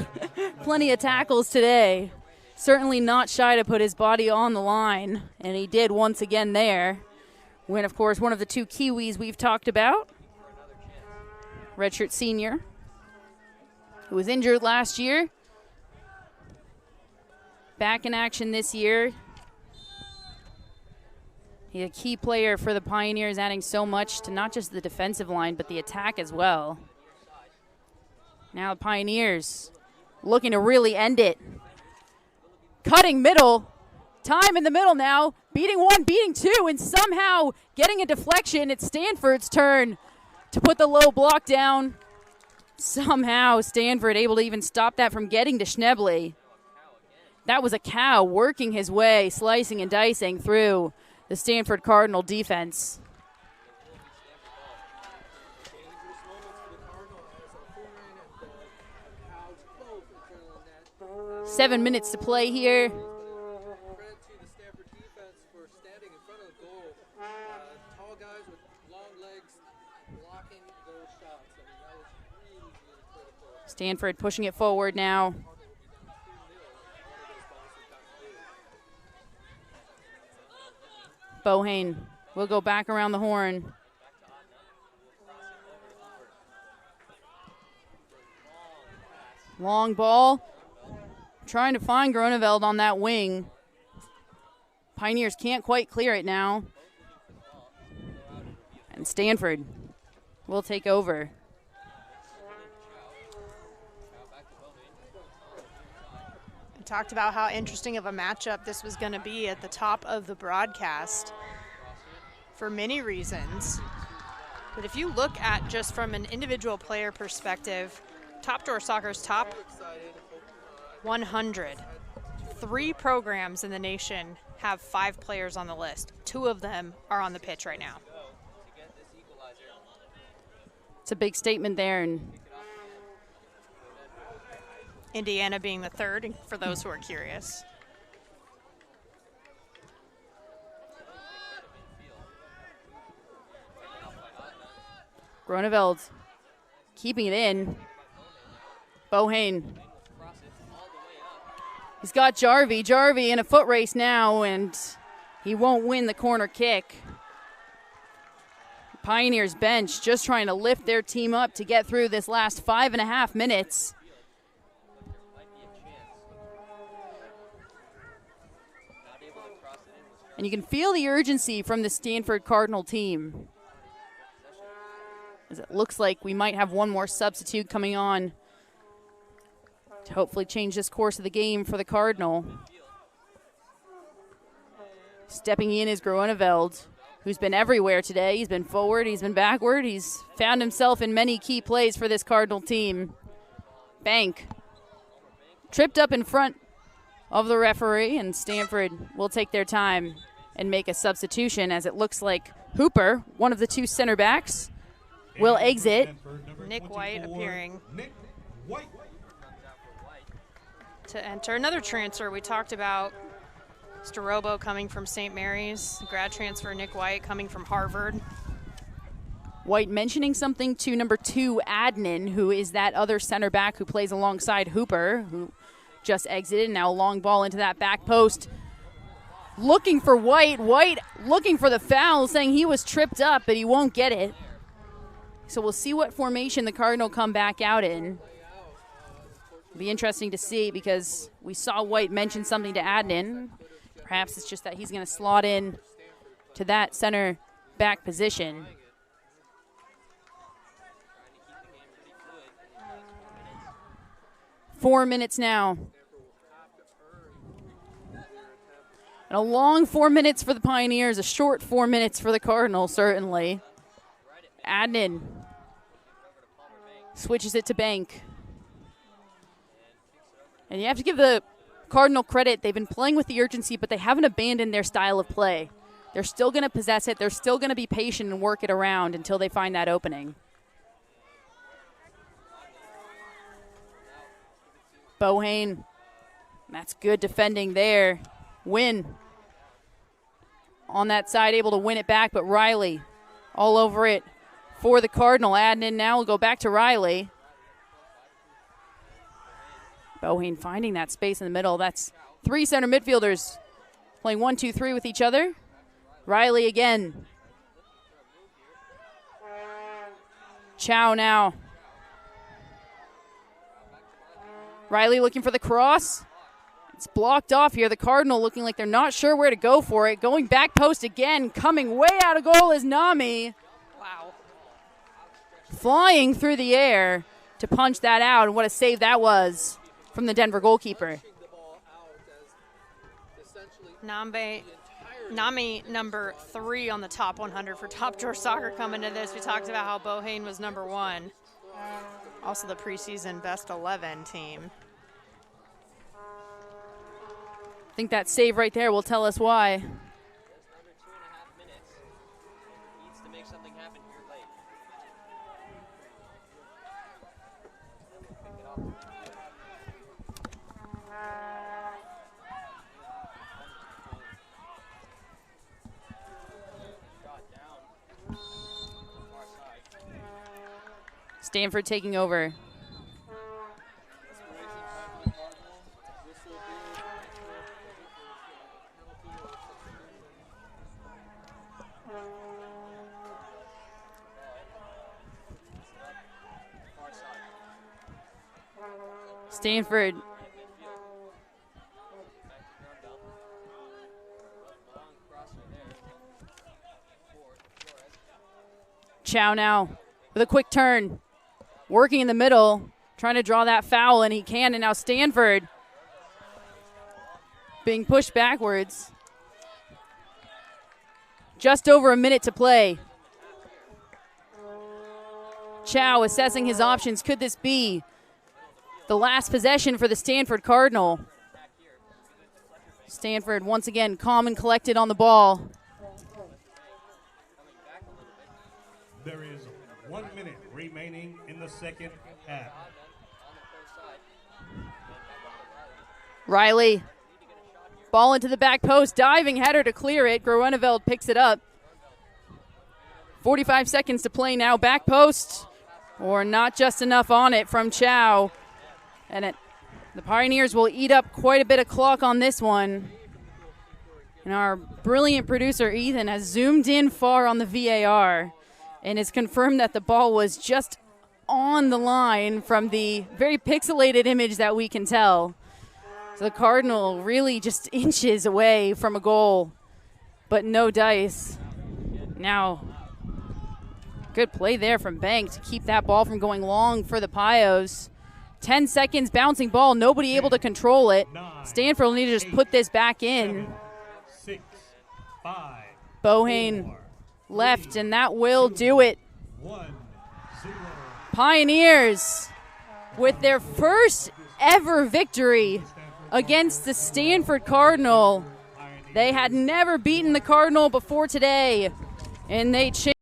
plenty of tackles today. Certainly not shy to put his body on the line, and he did once again there. When, of course, one of the 2 Kiwis we've talked about, redshirt senior, who was injured last year, back in action this year. He's a key player for the Pioneers, adding so much to not just the defensive line, but the attack as well. Now the Pioneers looking to really end it. Cutting middle. Time in the middle now. Beating 1, beating 2, and somehow getting a deflection. It's Stanford's turn to put the low block down. Somehow Stanford able to even stop that from getting to Schnebley. That was a cow working his way, slicing and dicing through the Stanford Cardinal defense. Seven minutes to play here. Credit to the Stanford defense for standing in front of the goal. Tall guys with long legs blocking those shots. I mean, that was really, really critical. Stanford pushing it forward now. Bohane will go back around the horn. Long ball. Trying to find Groeneveld on that wing. Pioneers can't quite clear it now. And Stanford will take over. We talked about how interesting of a matchup this was going to be at the top of the broadcast for many reasons. But if you look at just from an individual player perspective, Top Drawer Soccer's top 100. 3 programs in the nation have 5 players on the list. 2 of them are on the pitch right now. It's a big statement there, and Indiana being the third, for those who are curious. Groneveld keeping it in. Bohane. He's got Jarvie. Jarvie in a foot race now, and he won't win the corner kick. Pioneers bench just trying to lift their team up to get through this last 5.5 minutes. And you can feel the urgency from the Stanford Cardinal team, as it looks like we might have one more substitute coming on to hopefully change this course of the game for the Cardinal. Stepping in is Groeneveld, who's been everywhere today. He's been forward, he's been backward, he's found himself in many key plays for this Cardinal team. Bank tripped up in front of the referee, and Stanford will take their time and make a substitution, as it looks like Hooper, one of the two center backs, will exit. Nick White appearing Nick White. to enter. Another transfer we talked about, Starobo coming from St. Mary's, grad transfer Nick White coming from Harvard. White mentioning something to number 2, Adnan, who is that other center back who plays alongside Hooper, who just exited. Now a long ball into that back post. Looking for White. White looking for the foul, saying he was tripped up, but he won't get it. So we'll see what formation the Cardinal come back out in. It'll be interesting to see, because we saw White mention something to Adnan. Perhaps it's just that he's going to slot in to that center back position. Four minutes now. And a long 4 minutes for the Pioneers, a short 4 minutes for the Cardinals, certainly. Adnan switches it to Bank. And you have to give the Cardinal credit. They've been playing with the urgency, but they haven't abandoned their style of play. They're still going to possess it. They're still going to be patient and work it around until they find that opening. Bohane. That's good defending there. Win. On that side, able to win it back, but Riley all over it for the Cardinal. Adnan now will go back to Riley. Bohane finding that space in the middle. That's 3 center midfielders playing 1-2-3 with each other. Riley again. Chow now. Riley looking for the cross. It's blocked off here. The Cardinal looking like they're not sure where to go for it. Going back post again. Coming way out of goal is Nami. Wow. Flying through the air to punch that out. And what a save that was from the Denver goalkeeper. Nami number 3 on the top 100 for Top Drawer Soccer coming to this. We talked about how Bohane was number 1. Also the preseason best 11 team. I think that save right there will tell us why. Another 2.5 minutes. Needs to make something happen here late. Pick it up. Shot down. Far side. Stanford taking over. Stanford Chow now with a quick turn, working in the middle, trying to draw that foul, and he can. And now Stanford being pushed backwards. Just over a minute to play. Chow assessing his options. Could this be the last possession for the Stanford Cardinal? Stanford once again calm and collected on the ball. There is 1 minute remaining in the second half. Riley. Ball into the back post. Diving header to clear it. Groeneveld picks it up. 45 seconds to play now. Back post. Or not just enough on it from Chow. And the Pioneers will eat up quite a bit of clock on this one. And our brilliant producer, Ethan, has zoomed in far on the VAR and has confirmed that the ball was just on the line from the very pixelated image that we can tell. So the Cardinal really just inches away from a goal, but no dice. Now, good play there from Bank to keep that ball from going long for the Pios. 10 seconds, bouncing ball, nobody able to control it. Stanford will need to just put this back in. 6, 5, Bohane 4, left, and that will do it. 1, 0. Pioneers with their first ever victory against the Stanford Cardinal. They had never beaten the Cardinal before today, and they changed.